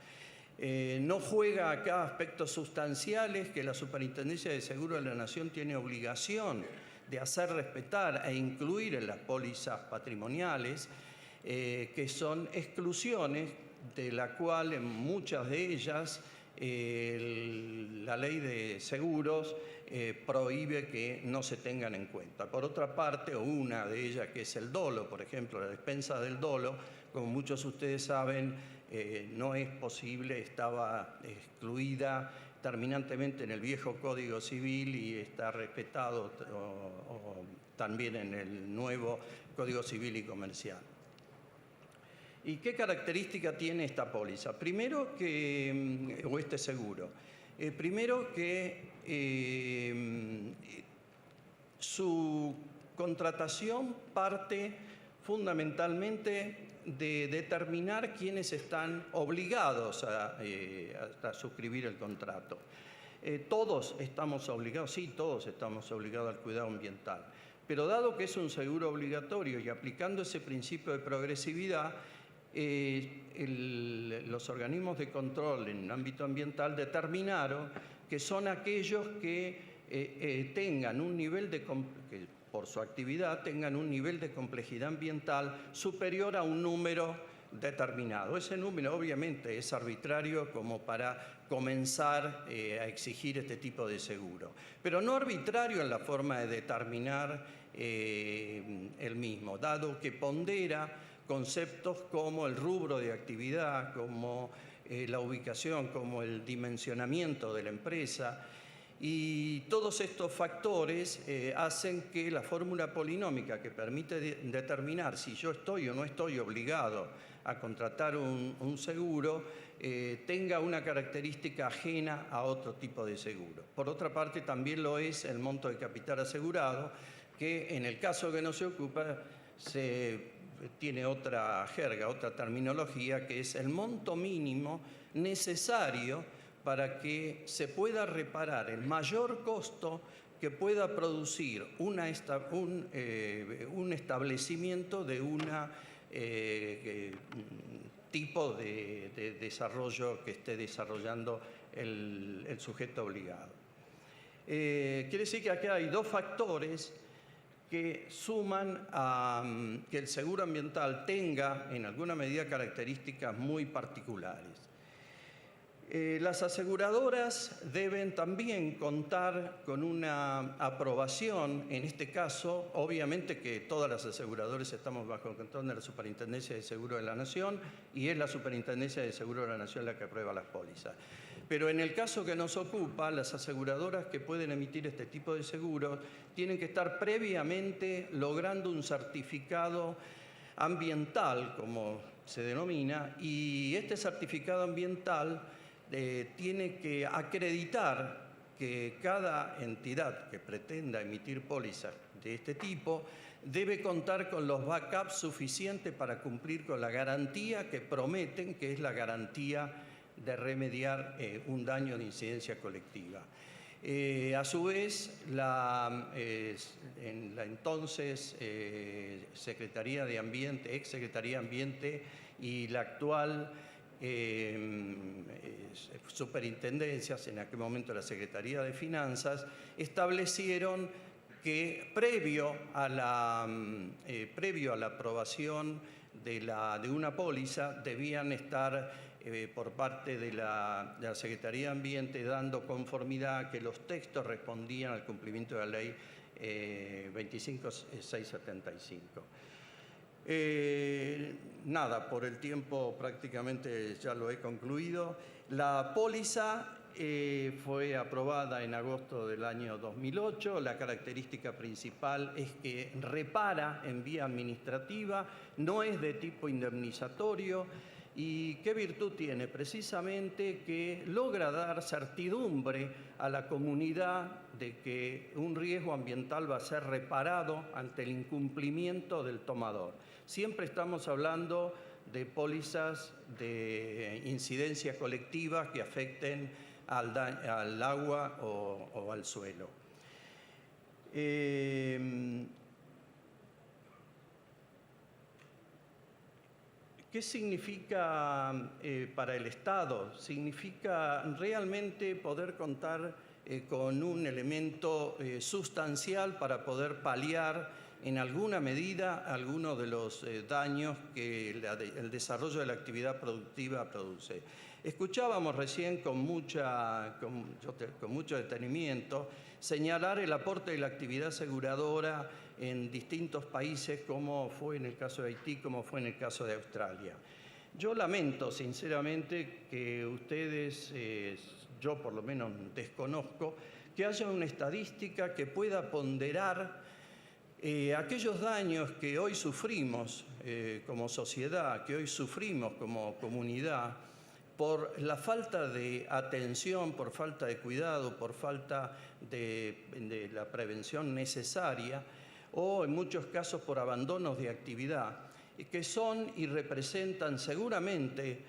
No juega acá aspectos sustanciales que la Superintendencia de Seguros de la Nación tiene obligación de hacer respetar e incluir en las pólizas patrimoniales, que son exclusiones de la cual en muchas de ellas la ley de seguros prohíbe que no se tengan en cuenta. Por otra parte, una de ellas que es el dolo, por ejemplo, la despensa del dolo, como muchos de ustedes saben, no es posible, estaba excluida terminantemente en el viejo Código Civil y está respetado también en el nuevo Código Civil y Comercial. ¿Y qué característica tiene esta póliza? Primero que, o este seguro. Primero que su contratación parte fundamentalmente de determinar quiénes están obligados a suscribir el contrato. Todos estamos obligados, sí, todos estamos obligados al cuidado ambiental. Pero dado que es un seguro obligatorio y aplicando ese principio de progresividad, los organismos de control en el ámbito ambiental determinaron que son aquellos que tengan un nivel de que por su actividad tengan un nivel de complejidad ambiental superior a un número determinado. Ese número obviamente es arbitrario como para comenzar a exigir este tipo de seguro, pero no arbitrario en la forma de determinar el mismo, dado que pondera conceptos como el rubro de actividad, como la ubicación, como el dimensionamiento de la empresa. Y todos estos factores hacen que la fórmula polinómica que permite determinar si yo estoy o no estoy obligado a contratar un seguro tenga una característica ajena a otro tipo de seguro. Por otra parte, también lo es el monto de capital asegurado, que en el caso que no se ocupa tiene otra jerga, otra terminología, que es el monto mínimo necesario para que se pueda reparar el mayor costo que pueda producir un establecimiento de un tipo de desarrollo que esté desarrollando el sujeto obligado. Quiere decir que acá hay dos factores que suman a que el seguro ambiental tenga en alguna medida características muy particulares. Las aseguradoras deben también contar con una aprobación, en este caso, obviamente que todas las aseguradoras estamos bajo el control de la Superintendencia de Seguros de la Nación y es la Superintendencia de Seguros de la Nación la que aprueba las pólizas. Pero en el caso que nos ocupa, las aseguradoras que pueden emitir este tipo de seguros tienen que estar previamente logrando un certificado ambiental, como se denomina, y este certificado ambiental tiene que acreditar que cada entidad que pretenda emitir pólizas de este tipo debe contar con los backups suficientes para cumplir con la garantía que prometen, que es la garantía de remediar un daño de incidencia colectiva. A su vez, en la entonces Secretaría de Ambiente, ex Secretaría de Ambiente y la actual superintendencias, en aquel momento la Secretaría de Finanzas, establecieron que previo a la aprobación de una póliza debían estar por parte de la Secretaría de Ambiente dando conformidad a que los textos respondían al cumplimiento de la ley 25675. Nada, por el tiempo prácticamente ya lo he concluido. La póliza fue aprobada en agosto del año 2008. La característica principal es que repara en vía administrativa, no es de tipo indemnizatorio. ¿Y qué virtud tiene? Precisamente que logra dar certidumbre a la comunidad de que un riesgo ambiental va a ser reparado ante el incumplimiento del tomador. Siempre estamos hablando de pólizas de incidencia colectiva que afecten al agua o al suelo. ¿Qué significa para el Estado? Significa realmente poder contar con un elemento sustancial para poder paliar en alguna medida algunos de los daños que el desarrollo de la actividad productiva produce. Escuchábamos recién con mucho detenimiento señalar el aporte de la actividad aseguradora en distintos países, como fue en el caso de Haití, como fue en el caso de Australia. Yo lamento sinceramente que ustedes, yo por lo menos desconozco, que haya una estadística que pueda ponderar aquellos daños que hoy sufrimos como sociedad, que hoy sufrimos como comunidad, por la falta de atención, por falta de cuidado, por falta de la prevención necesaria, o en muchos casos por abandonos de actividad, que son y representan seguramente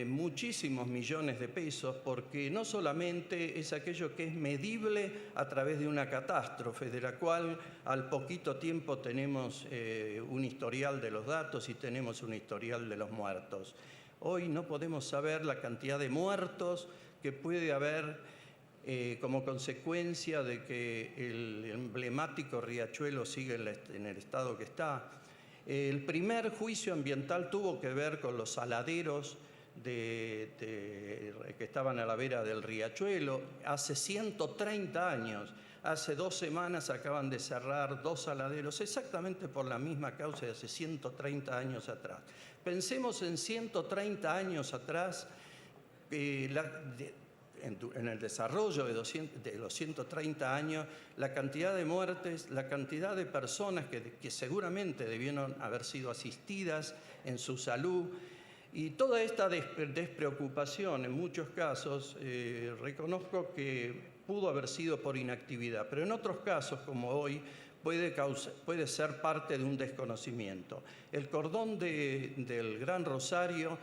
muchísimos millones de pesos, porque no solamente es aquello que es medible a través de una catástrofe, de la cual al poquito tiempo tenemos un historial de los datos y tenemos un historial de los muertos. Hoy no podemos saber la cantidad de muertos que puede haber como consecuencia de que el emblemático riachuelo sigue en el estado que está. El primer juicio ambiental tuvo que ver con los saladeros que estaban a la vera del riachuelo hace 130 años. Hace 2 semanas acaban de cerrar 2 saladeros exactamente por la misma causa de hace 130 años atrás. Pensemos en 130 años atrás, en el desarrollo de los 130 años, la cantidad de muertes, la cantidad de personas que seguramente debieron haber sido asistidas en su salud, y toda esta despreocupación en muchos casos, reconozco que pudo haber sido por inactividad, pero en otros casos, como hoy, puede ser parte de un desconocimiento. El cordón del Gran Rosario,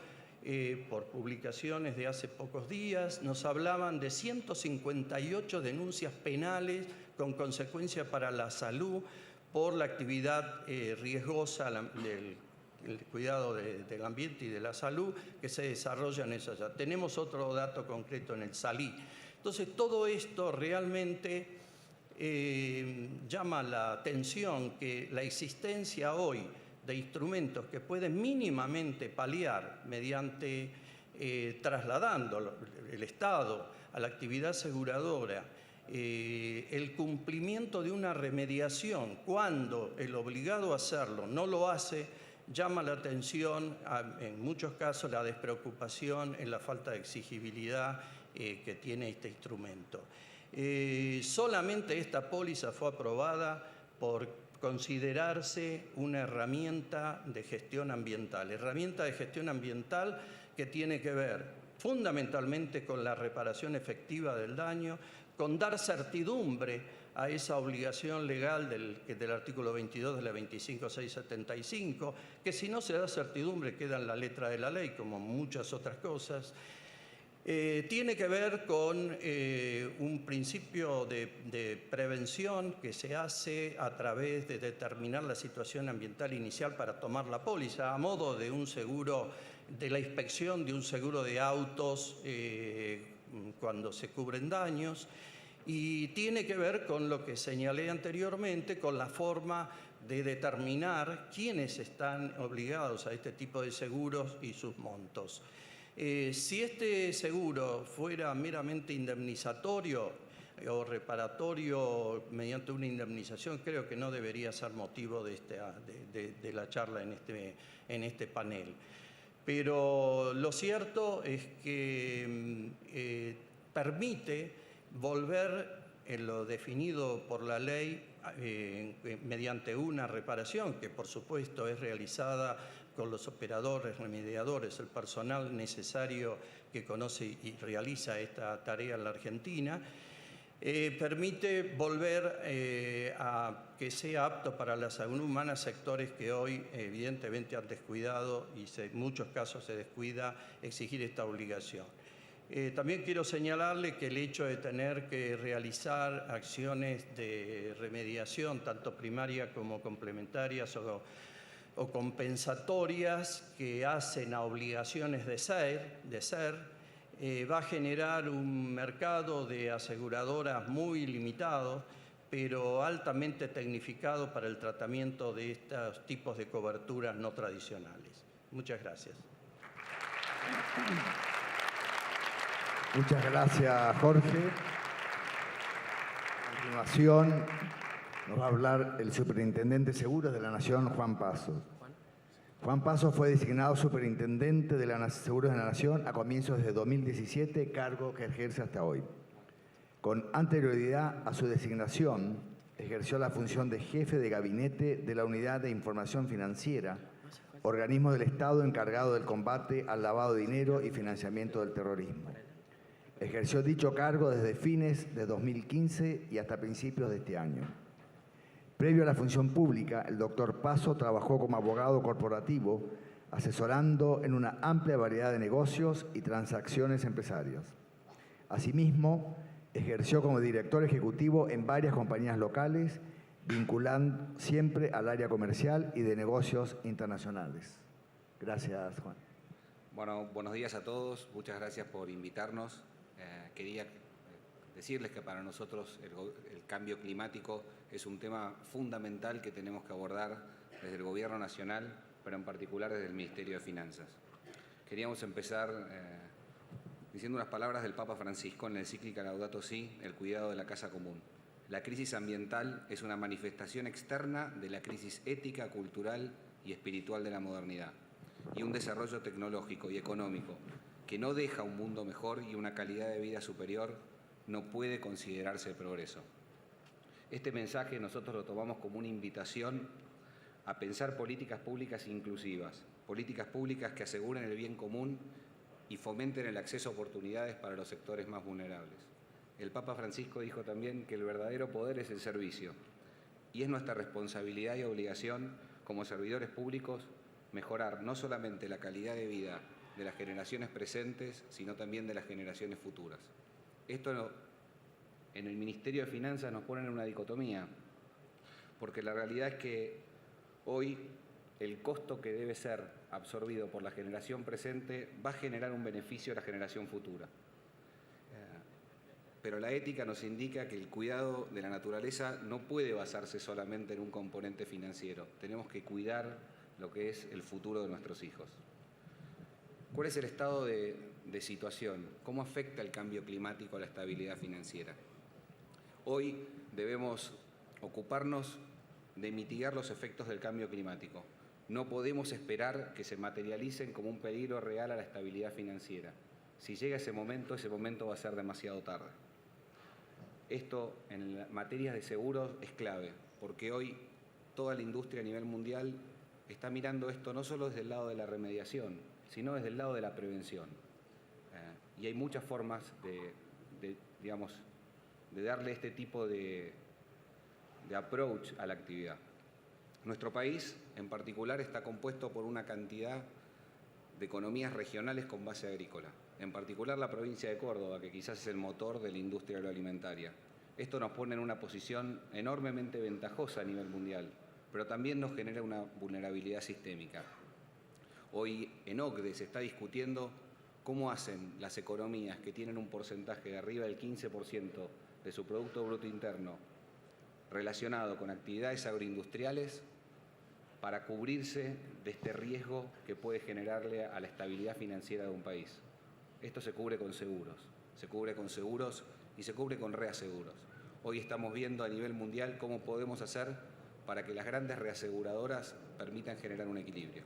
por publicaciones de hace pocos días, nos hablaban de 158 denuncias penales con consecuencia para la salud por la actividad riesgosa el cuidado del ambiente y de la salud que se desarrolla en esa área. Tenemos otro dato concreto en el Salí. Entonces, todo esto realmente llama la atención que la existencia hoy de instrumentos que pueden mínimamente paliar mediante trasladando el Estado a la actividad aseguradora el cumplimiento de una remediación cuando el obligado a hacerlo no lo hace, llama la atención en muchos casos la despreocupación en la falta de exigibilidad que tiene este instrumento. Solamente esta póliza fue aprobada por considerarse una herramienta de gestión ambiental que tiene que ver fundamentalmente con la reparación efectiva del daño, con dar certidumbre a esa obligación legal del artículo 22 de la 25675, que si no se da certidumbre queda en la letra de la ley, como muchas otras cosas. Tiene que ver con un principio de prevención que se hace a través de determinar la situación ambiental inicial para tomar la póliza, a modo de un seguro, de la inspección de un seguro de autos cuando se cubren daños, y tiene que ver con lo que señalé anteriormente, con la forma de determinar quiénes están obligados a este tipo de seguros y sus montos. Si este seguro fuera meramente indemnizatorio o reparatorio mediante una indemnización, creo que no debería ser motivo de la charla en este panel. Pero lo cierto es que permite volver en lo definido por la ley mediante una reparación que por supuesto es realizada con los operadores, remediadores, el personal necesario que conoce y realiza esta tarea en la Argentina, permite volver a que sea apto para la salud humana sectores que hoy evidentemente han descuidado y en muchos casos se descuida exigir esta obligación. También quiero señalarle que el hecho de tener que realizar acciones de remediación, tanto primarias como complementarias o o compensatorias que hacen a obligaciones de ser, va a generar un mercado de aseguradoras muy limitado, pero altamente tecnificado para el tratamiento de estos tipos de coberturas no tradicionales. Muchas gracias. Muchas gracias, Jorge. A continuación nos va a hablar el Superintendente de Seguros de la Nación, Juan Pasos. Juan Pasos fue designado Superintendente de Seguros de la Nación a comienzos de 2017, cargo que ejerce hasta hoy. Con anterioridad a su designación, ejerció la función de Jefe de Gabinete de la Unidad de Información Financiera, organismo del Estado encargado del combate al lavado de dinero y financiamiento del terrorismo. Ejerció dicho cargo desde fines de 2015 y hasta principios de este año. Previo a la función pública, el doctor Paso trabajó como abogado corporativo, asesorando en una amplia variedad de negocios y transacciones empresarias. Asimismo, ejerció como director ejecutivo en varias compañías locales, vinculando siempre al área comercial y de negocios internacionales. Gracias, Juan. Bueno, buenos días a todos. Muchas gracias por invitarnos. Quería decirles que para nosotros el cambio climático es un tema fundamental que tenemos que abordar desde el Gobierno Nacional, pero en particular desde el Ministerio de Finanzas. Queríamos empezar diciendo unas palabras del Papa Francisco en la encíclica Laudato Si, el cuidado de la casa común. La crisis ambiental es una manifestación externa de la crisis ética, cultural y espiritual de la modernidad, y un desarrollo tecnológico y económico que no deja un mundo mejor y una calidad de vida superior no puede considerarse progreso. Este mensaje nosotros lo tomamos como una invitación a pensar políticas públicas inclusivas, políticas públicas que aseguren el bien común y fomenten el acceso a oportunidades para los sectores más vulnerables. El Papa Francisco dijo también que el verdadero poder es el servicio, y es nuestra responsabilidad y obligación como servidores públicos mejorar no solamente la calidad de vida de las generaciones presentes, sino también de las generaciones futuras. Esto en el Ministerio de Finanzas nos pone en una dicotomía, porque la realidad es que hoy el costo que debe ser absorbido por la generación presente va a generar un beneficio a la generación futura. Pero la ética nos indica que el cuidado de la naturaleza no puede basarse solamente en un componente financiero. Tenemos que cuidar lo que es el futuro de nuestros hijos. ¿Cuál es el estado de situación? ¿Cómo afecta el cambio climático a la estabilidad financiera? Hoy debemos ocuparnos de mitigar los efectos del cambio climático. No podemos esperar que se materialicen como un peligro real a la estabilidad financiera. Si llega ese momento va a ser demasiado tarde. Esto en materias de seguros es clave, porque hoy toda la industria a nivel mundial está mirando esto no solo desde el lado de la remediación, sino desde el lado de la prevención. Y hay muchas formas de darle este tipo de approach a la actividad. Nuestro país, en particular, está compuesto por una cantidad de economías regionales con base agrícola, en particular la provincia de Córdoba, que quizás es el motor de la industria agroalimentaria. Esto nos pone en una posición enormemente ventajosa a nivel mundial, pero también nos genera una vulnerabilidad sistémica. Hoy en OCDE se está discutiendo cómo hacen las economías que tienen un porcentaje de arriba del 15% de su Producto Bruto Interno relacionado con actividades agroindustriales para cubrirse de este riesgo que puede generarle a la estabilidad financiera de un país. Esto se cubre con seguros y se cubre con reaseguros. Hoy estamos viendo a nivel mundial cómo podemos hacer para que las grandes reaseguradoras permitan generar un equilibrio.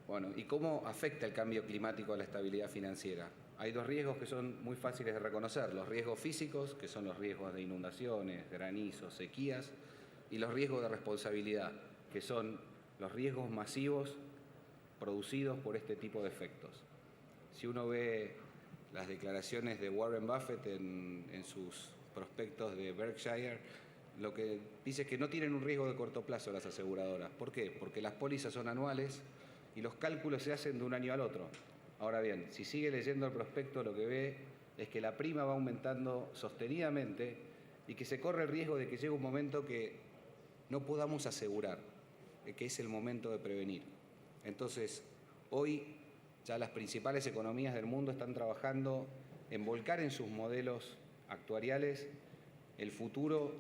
Bueno, ¿y cómo afecta el cambio climático a la estabilidad financiera? Hay dos riesgos que son muy fáciles de reconocer: los riesgos físicos, que son los riesgos de inundaciones, granizos, sequías, y los riesgos de responsabilidad, que son los riesgos masivos producidos por este tipo de efectos. Si uno ve las declaraciones de Warren Buffett en sus prospectos de Berkshire, lo que dice es que no tienen un riesgo de corto plazo las aseguradoras. ¿Por qué? Porque las pólizas son anuales y los cálculos se hacen de un año al otro. Ahora bien, si sigue leyendo el prospecto, lo que ve es que la prima va aumentando sostenidamente y que se corre el riesgo de que llegue un momento que no podamos asegurar. que es el momento de prevenir. Entonces, hoy ya las principales economías del mundo están trabajando en volcar en sus modelos actuariales el futuro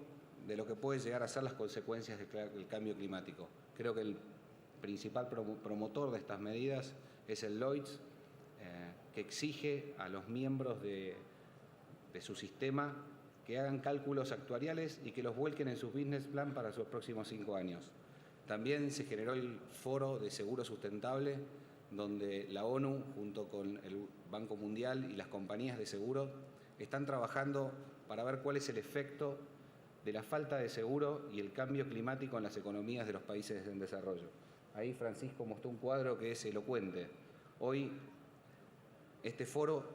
de lo que puede llegar a ser las consecuencias del cambio climático. Creo que el principal promotor de estas medidas es el Lloyds, que exige a los miembros de su sistema que hagan cálculos actuariales y que los vuelquen en sus business plan para sus próximos 5 años. También se generó el Foro de Seguro Sustentable, donde la ONU, junto con el Banco Mundial y las compañías de seguro, están trabajando para ver cuál es el efecto de la falta de seguro y el cambio climático en las economías de los países en desarrollo. Ahí Francisco mostró un cuadro que es elocuente. Hoy este foro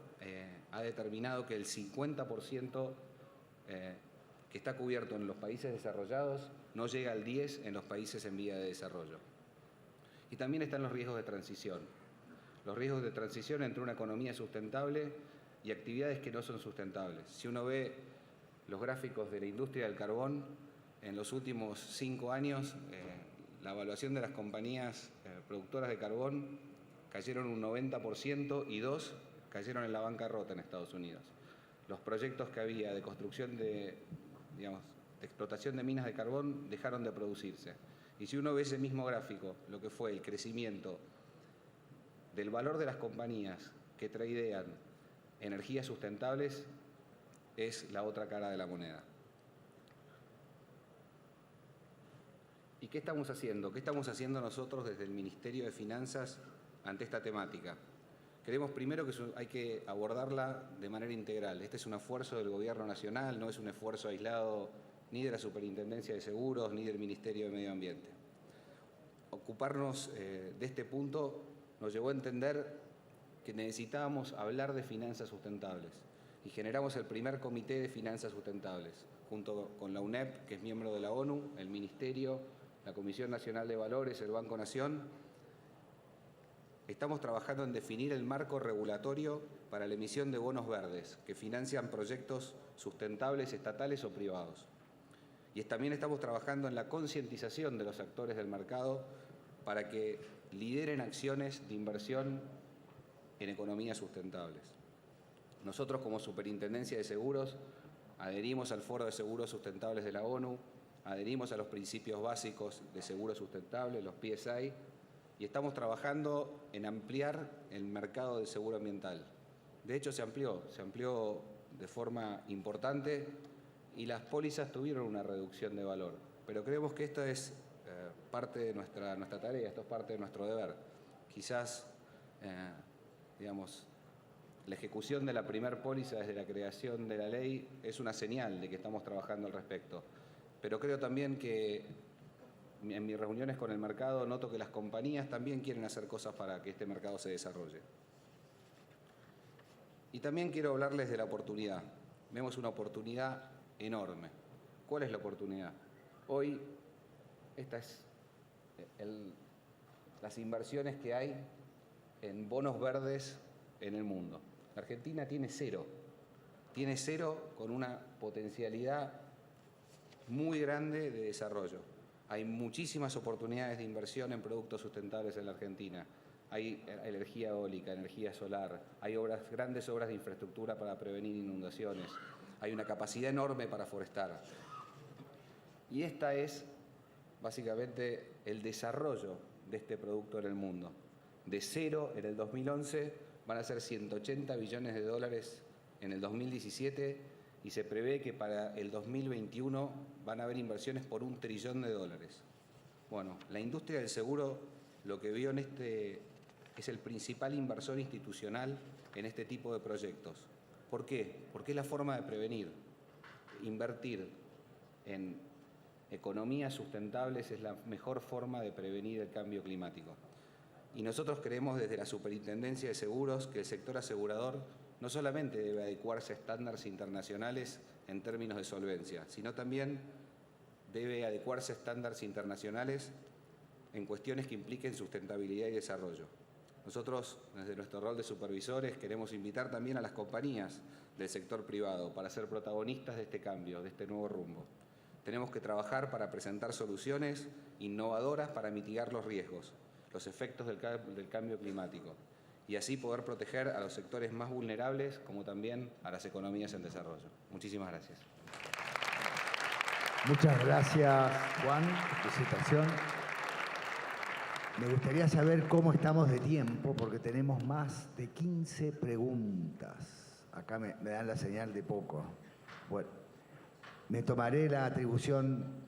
ha determinado que el 50% que está cubierto en los países desarrollados no llega al 10% en los países en vía de desarrollo. Y también están los riesgos de transición. Los riesgos de transición entre una economía sustentable y actividades que no son sustentables. Si uno ve los gráficos de la industria del carbón, en los últimos 5 años, la evaluación de las compañías productoras de carbón cayeron un 90% y 2 cayeron en la bancarrota en Estados Unidos. Los proyectos que había de construcción de explotación de minas de carbón dejaron de producirse. Y si uno ve ese mismo gráfico, lo que fue el crecimiento del valor de las compañías que tradean energías sustentables, es la otra cara de la moneda. ¿Y qué estamos haciendo? ¿Qué estamos haciendo nosotros desde el Ministerio de Finanzas ante esta temática? Creemos primero que hay que abordarla de manera integral. Este es un esfuerzo del Gobierno Nacional, no es un esfuerzo aislado ni de la Superintendencia de Seguros ni del Ministerio de Medio Ambiente. Ocuparnos de este punto nos llevó a entender que necesitábamos hablar de finanzas sustentables y generamos el primer Comité de Finanzas Sustentables, junto con la UNEP, que es miembro de la ONU, el Ministerio, la Comisión Nacional de Valores, el Banco Nación. Estamos trabajando en definir el marco regulatorio para la emisión de bonos verdes que financian proyectos sustentables estatales o privados. Y también estamos trabajando en la concientización de los actores del mercado para que lideren acciones de inversión en economías sustentables. Nosotros, como Superintendencia de Seguros, adherimos al Foro de Seguros Sustentables de la ONU, adherimos a los principios básicos de seguro sustentable, los PSI, y estamos trabajando en ampliar el mercado de seguro ambiental. De hecho, se amplió de forma importante y las pólizas tuvieron una reducción de valor. Pero creemos que esto es parte de nuestra tarea, esto es parte de nuestro deber. Quizás, la ejecución de la primer póliza desde la creación de la ley es una señal de que estamos trabajando al respecto. Pero creo también que en mis reuniones con el mercado noto que las compañías también quieren hacer cosas para que este mercado se desarrolle. Y también quiero hablarles de la oportunidad. Vemos una oportunidad enorme. ¿Cuál es la oportunidad? Hoy, esta es las inversiones que hay en bonos verdes en el mundo. La Argentina tiene cero con una potencialidad muy grande de desarrollo. Hay muchísimas oportunidades de inversión en productos sustentables en la Argentina. Hay energía eólica, energía solar, hay grandes obras de infraestructura para prevenir inundaciones, hay una capacidad enorme para forestar. Y esta es básicamente el desarrollo de este producto en el mundo. De cero en el 2011 van a ser 180 billones de dólares en el 2017 y se prevé que para el 2021 van a haber inversiones por $1 trillón. Bueno, la industria del seguro lo que vio es el principal inversor institucional en este tipo de proyectos. ¿Por qué? Porque es la forma de prevenir. Invertir en economías sustentables es la mejor forma de prevenir el cambio climático. Y nosotros creemos desde la Superintendencia de Seguros que el sector asegurador no solamente debe adecuarse a estándares internacionales en términos de solvencia, sino también debe adecuarse a estándares internacionales en cuestiones que impliquen sustentabilidad y desarrollo. Nosotros, desde nuestro rol de supervisores, queremos invitar también a las compañías del sector privado para ser protagonistas de este cambio, de este nuevo rumbo. Tenemos que trabajar para presentar soluciones innovadoras para mitigar los riesgos, los efectos del cambio climático y así poder proteger a los sectores más vulnerables como también a las economías en desarrollo. Muchísimas gracias. Muchas gracias, Juan, por tu citación. Me gustaría saber cómo estamos de tiempo, porque tenemos más de 15 preguntas. Acá me dan la señal de poco. Bueno, me tomaré la atribución.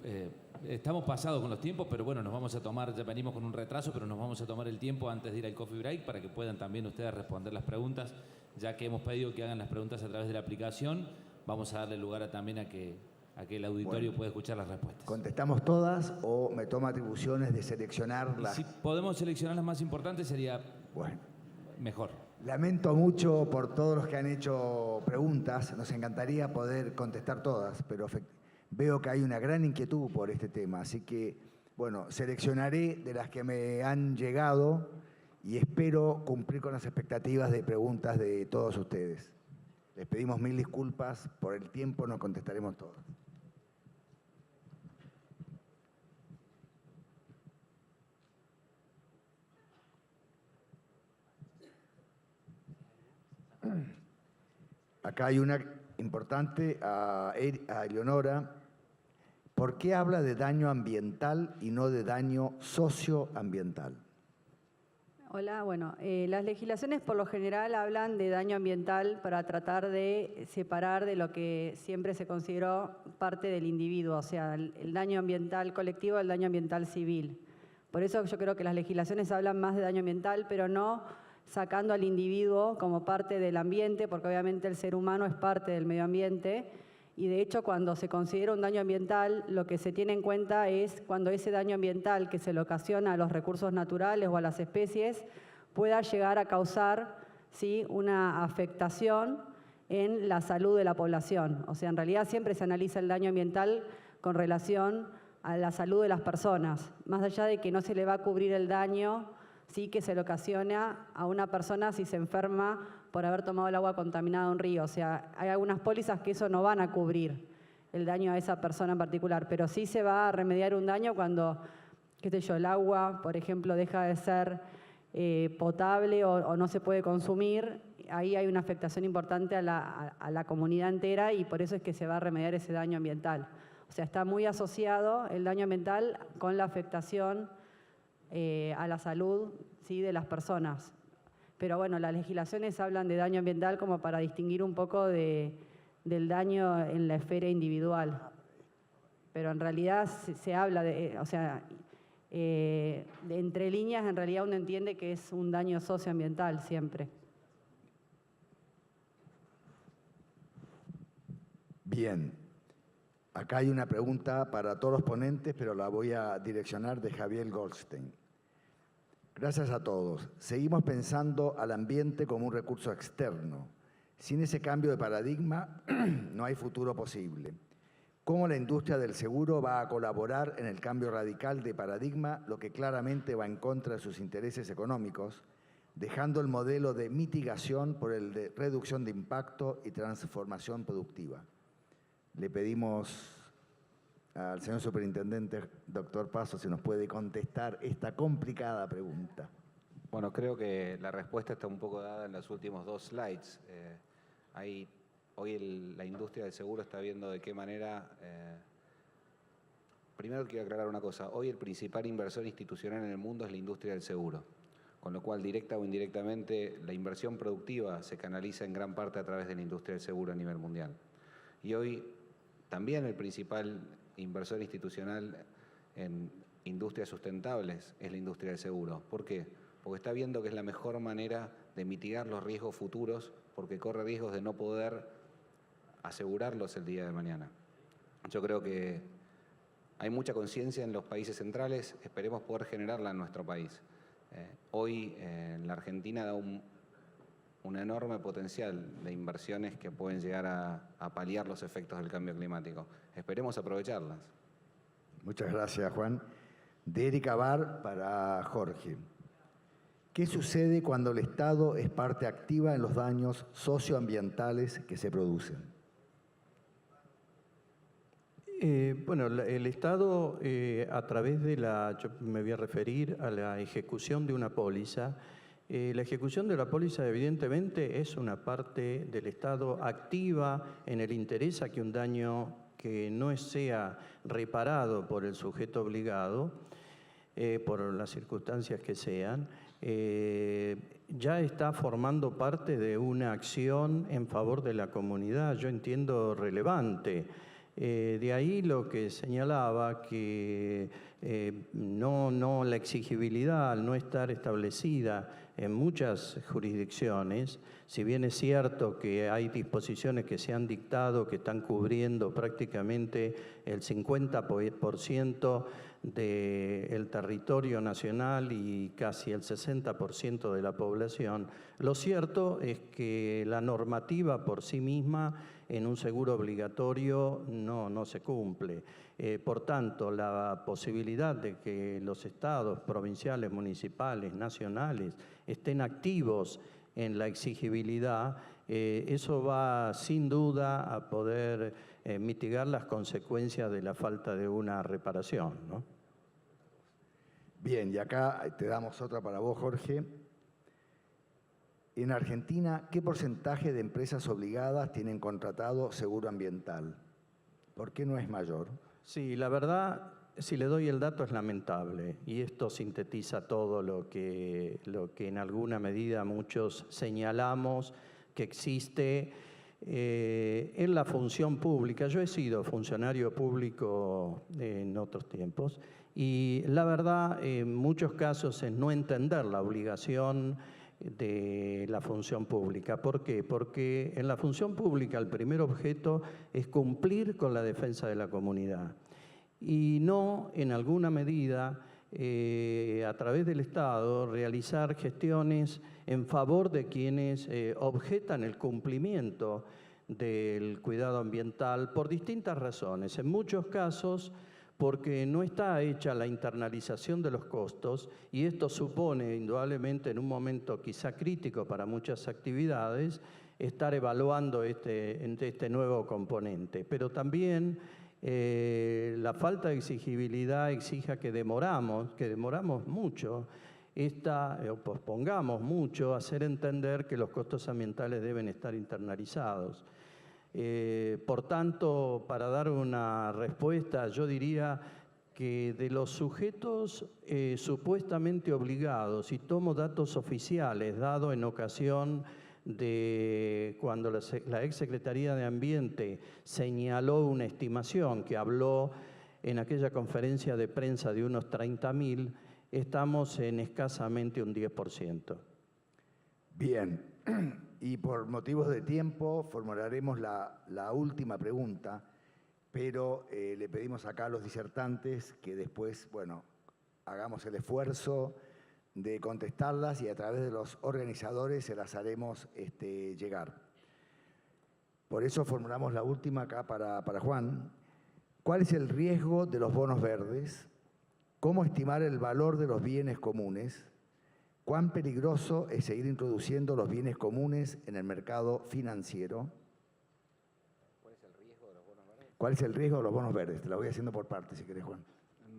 Estamos pasados con los tiempos, pero bueno, nos vamos a tomar, ya venimos con un retraso, pero nos vamos a tomar el tiempo antes de ir al coffee break para que puedan también ustedes responder las preguntas, ya que hemos pedido que hagan las preguntas a través de la aplicación. Vamos a darle lugar también a que el auditorio pueda escuchar las respuestas. ¿Contestamos todas o me tomo atribuciones de seleccionarlas? Si podemos seleccionar las más importantes sería mejor. Lamento mucho por todos los que han hecho preguntas. Nos encantaría poder contestar todas, pero veo que hay una gran inquietud por este tema. Así que, bueno, seleccionaré de las que me han llegado y espero cumplir con las expectativas de preguntas de todos ustedes. Les pedimos mil disculpas por el tiempo, no contestaremos todas. Acá hay una importante a Eleonora. ¿Por qué habla de daño ambiental y no de daño socioambiental? Hola, bueno, las legislaciones por lo general hablan de daño ambiental para tratar de separar de lo que siempre se consideró parte del individuo, o sea, el daño ambiental colectivo del daño ambiental civil. Por eso yo creo que las legislaciones hablan más de daño ambiental, pero no sacando al individuo como parte del ambiente, porque obviamente el ser humano es parte del medio ambiente, y de hecho cuando se considera un daño ambiental, lo que se tiene en cuenta es cuando ese daño ambiental que se le ocasiona a los recursos naturales o a las especies pueda llegar a causar, ¿sí?, una afectación en la salud de la población. O sea, en realidad siempre se analiza el daño ambiental con relación a la salud de las personas, más allá de que no se le va a cubrir el daño, sí, que se le ocasiona a una persona si se enferma por haber tomado el agua contaminada de un río. O sea, hay algunas pólizas que eso no van a cubrir el daño a esa persona en particular, pero sí se va a remediar un daño cuando, qué sé yo, el agua, por ejemplo, deja de ser potable o no se puede consumir. Ahí hay una afectación importante a la comunidad entera y por eso es que se va a remediar ese daño ambiental. O sea, está muy asociado el daño ambiental con la afectación a la salud, ¿sí?, de las personas. Pero bueno, las legislaciones hablan de daño ambiental como para distinguir un poco del daño en la esfera individual. Pero en realidad se habla de, o sea, de entre líneas en realidad uno entiende que es un daño socioambiental siempre. Bien. Acá hay una pregunta para todos los ponentes, pero la voy a direccionar de Javier Goldstein. Gracias a todos. Seguimos pensando al ambiente como un recurso externo. Sin ese cambio de paradigma, no hay futuro posible. ¿Cómo la industria del seguro va a colaborar en el cambio radical de paradigma, lo que claramente va en contra de sus intereses económicos, dejando el modelo de mitigación por el de reducción de impacto y transformación productiva? Le pedimos al señor superintendente, doctor Paso, si nos puede contestar esta complicada pregunta. Bueno, creo que la respuesta está un poco dada en los últimos dos slides. Hoy la industria del seguro está viendo de qué manera... Primero quiero aclarar una cosa. Hoy el principal inversor institucional en el mundo es la industria del seguro, con lo cual directa o indirectamente la inversión productiva se canaliza en gran parte a través de la industria del seguro a nivel mundial. Y hoy también el principal inversor institucional en industrias sustentables es la industria del seguro. ¿Por qué? Porque está viendo que es la mejor manera de mitigar los riesgos futuros, porque corre riesgos de no poder asegurarlos el día de mañana. Yo creo que hay mucha conciencia en los países centrales, esperemos poder generarla en nuestro país. Hoy en la Argentina da un enorme potencial de inversiones que pueden llegar a paliar los efectos del cambio climático. Esperemos aprovecharlas. Muchas gracias, Juan. De Erika Bar para Jorge. ¿Qué sucede cuando el Estado es parte activa en los daños socioambientales que se producen? Bueno, el Estado, a través de yo me voy a referir a la ejecución de una póliza. La ejecución de la póliza, evidentemente, es una parte del Estado activa en el interés a que un daño que no sea reparado por el sujeto obligado, por las circunstancias que sean, ya está formando parte de una acción en favor de la comunidad, yo entiendo relevante. De ahí lo que señalaba que no la exigibilidad, al no estar establecida en muchas jurisdicciones, si bien es cierto que hay disposiciones que se han dictado que están cubriendo prácticamente el 50% del territorio nacional y casi el 60% de la población, lo cierto es que la normativa por sí misma en un seguro obligatorio no se cumple. Por tanto, la posibilidad de que los estados provinciales, municipales, nacionales estén activos en la exigibilidad, eso va sin duda a poder mitigar las consecuencias de la falta de una reparación, ¿no? Bien, y acá te damos otra para vos, Jorge. En Argentina, ¿qué porcentaje de empresas obligadas tienen contratado seguro ambiental? ¿Por qué no es mayor? Sí, la verdad, si le doy el dato es lamentable y esto sintetiza todo lo que en alguna medida muchos señalamos que existe en la función pública. Yo he sido funcionario público en otros tiempos y la verdad en muchos casos es no entender la obligación de la función pública. ¿Por qué? Porque en la función pública el primer objeto es cumplir con la defensa de la comunidad y no, en alguna medida, a través del Estado, realizar gestiones en favor de quienes objetan el cumplimiento del cuidado ambiental por distintas razones. En muchos casos, porque no está hecha la internalización de los costos y esto supone indudablemente en un momento quizá crítico para muchas actividades estar evaluando este nuevo componente. Pero también la falta de exigibilidad exija que demoramos mucho, o pospongamos mucho hacer entender que los costos ambientales deben estar internalizados. Por tanto, para dar una respuesta, yo diría que de los sujetos supuestamente obligados, y tomo datos oficiales dados en ocasión de cuando la ex Secretaría de Ambiente señaló una estimación que habló en aquella conferencia de prensa de unos 30.000, estamos en escasamente un 10%. Bien. Y por motivos de tiempo formularemos la última pregunta, pero le pedimos acá a los disertantes que después, bueno, hagamos el esfuerzo de contestarlas y a través de los organizadores se las haremos llegar. Por eso formulamos la última acá para Juan. ¿Cuál es el riesgo de los bonos verdes? ¿Cómo estimar el valor de los bienes comunes? ¿Cuán peligroso es seguir introduciendo los bienes comunes en el mercado financiero? ¿Cuál es el riesgo de los bonos verdes? ¿Cuál es el riesgo de los bonos verdes? Te la voy haciendo por partes, si querés, Juan.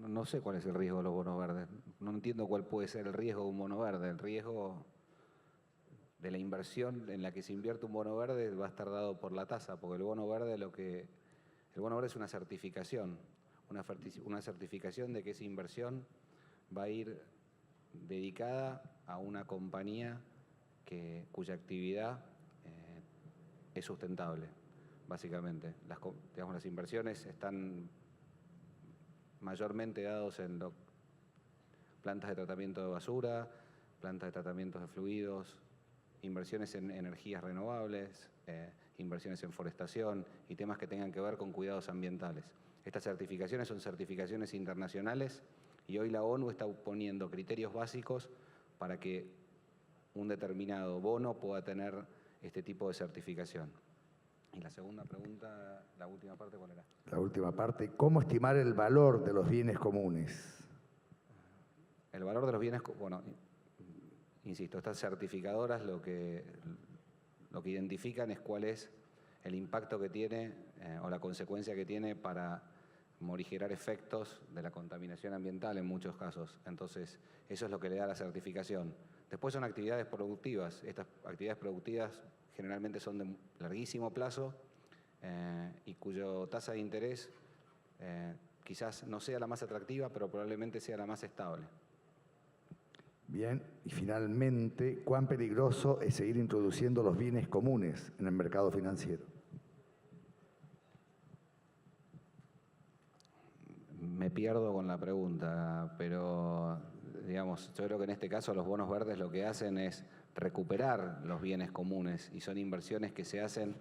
No sé cuál es el riesgo de los bonos verdes. No entiendo cuál puede ser el riesgo de un bono verde. El riesgo de la inversión en la que se invierte un bono verde va a estar dado por la tasa, porque el bono verde es una certificación, una certificación de que esa inversión va a ir dedicada a una compañía cuya actividad es sustentable, básicamente. Las inversiones están mayormente dados en plantas de tratamiento de basura, plantas de tratamiento de fluidos, inversiones en energías renovables, inversiones en forestación y temas que tengan que ver con cuidados ambientales. Estas certificaciones son certificaciones internacionales y hoy la ONU está poniendo criterios básicos para que un determinado bono pueda tener este tipo de certificación. Y la segunda pregunta, la última parte, ¿cuál era? La última parte, ¿cómo estimar el valor de los bienes comunes? El valor de los bienes, bueno, insisto, estas certificadoras lo que identifican es cuál es el impacto que tiene o la consecuencia que tiene para morigerar efectos de la contaminación ambiental en muchos casos. Entonces, eso es lo que le da la certificación. Después son actividades productivas. Estas actividades productivas generalmente son de larguísimo plazo y cuyo tasa de interés quizás no sea la más atractiva, pero probablemente sea la más estable. Bien, y finalmente, ¿cuán peligroso es seguir introduciendo los bienes comunes en el mercado financiero? Me pierdo con la pregunta, pero digamos, yo creo que en este caso los bonos verdes lo que hacen es recuperar los bienes comunes y son inversiones que se hacen,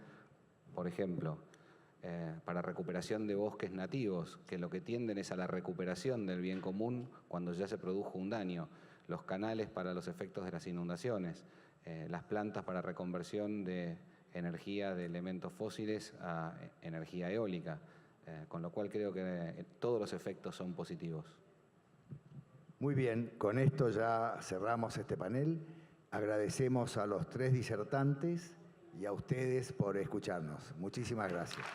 por ejemplo, para recuperación de bosques nativos, que lo que tienden es a la recuperación del bien común cuando ya se produjo un daño, los canales para los efectos de las inundaciones, las plantas para reconversión de energía de elementos fósiles a energía eólica, con lo cual creo que todos los efectos son positivos. Muy bien, con esto ya cerramos este panel. Agradecemos a los 3 disertantes y a ustedes por escucharnos. Muchísimas gracias.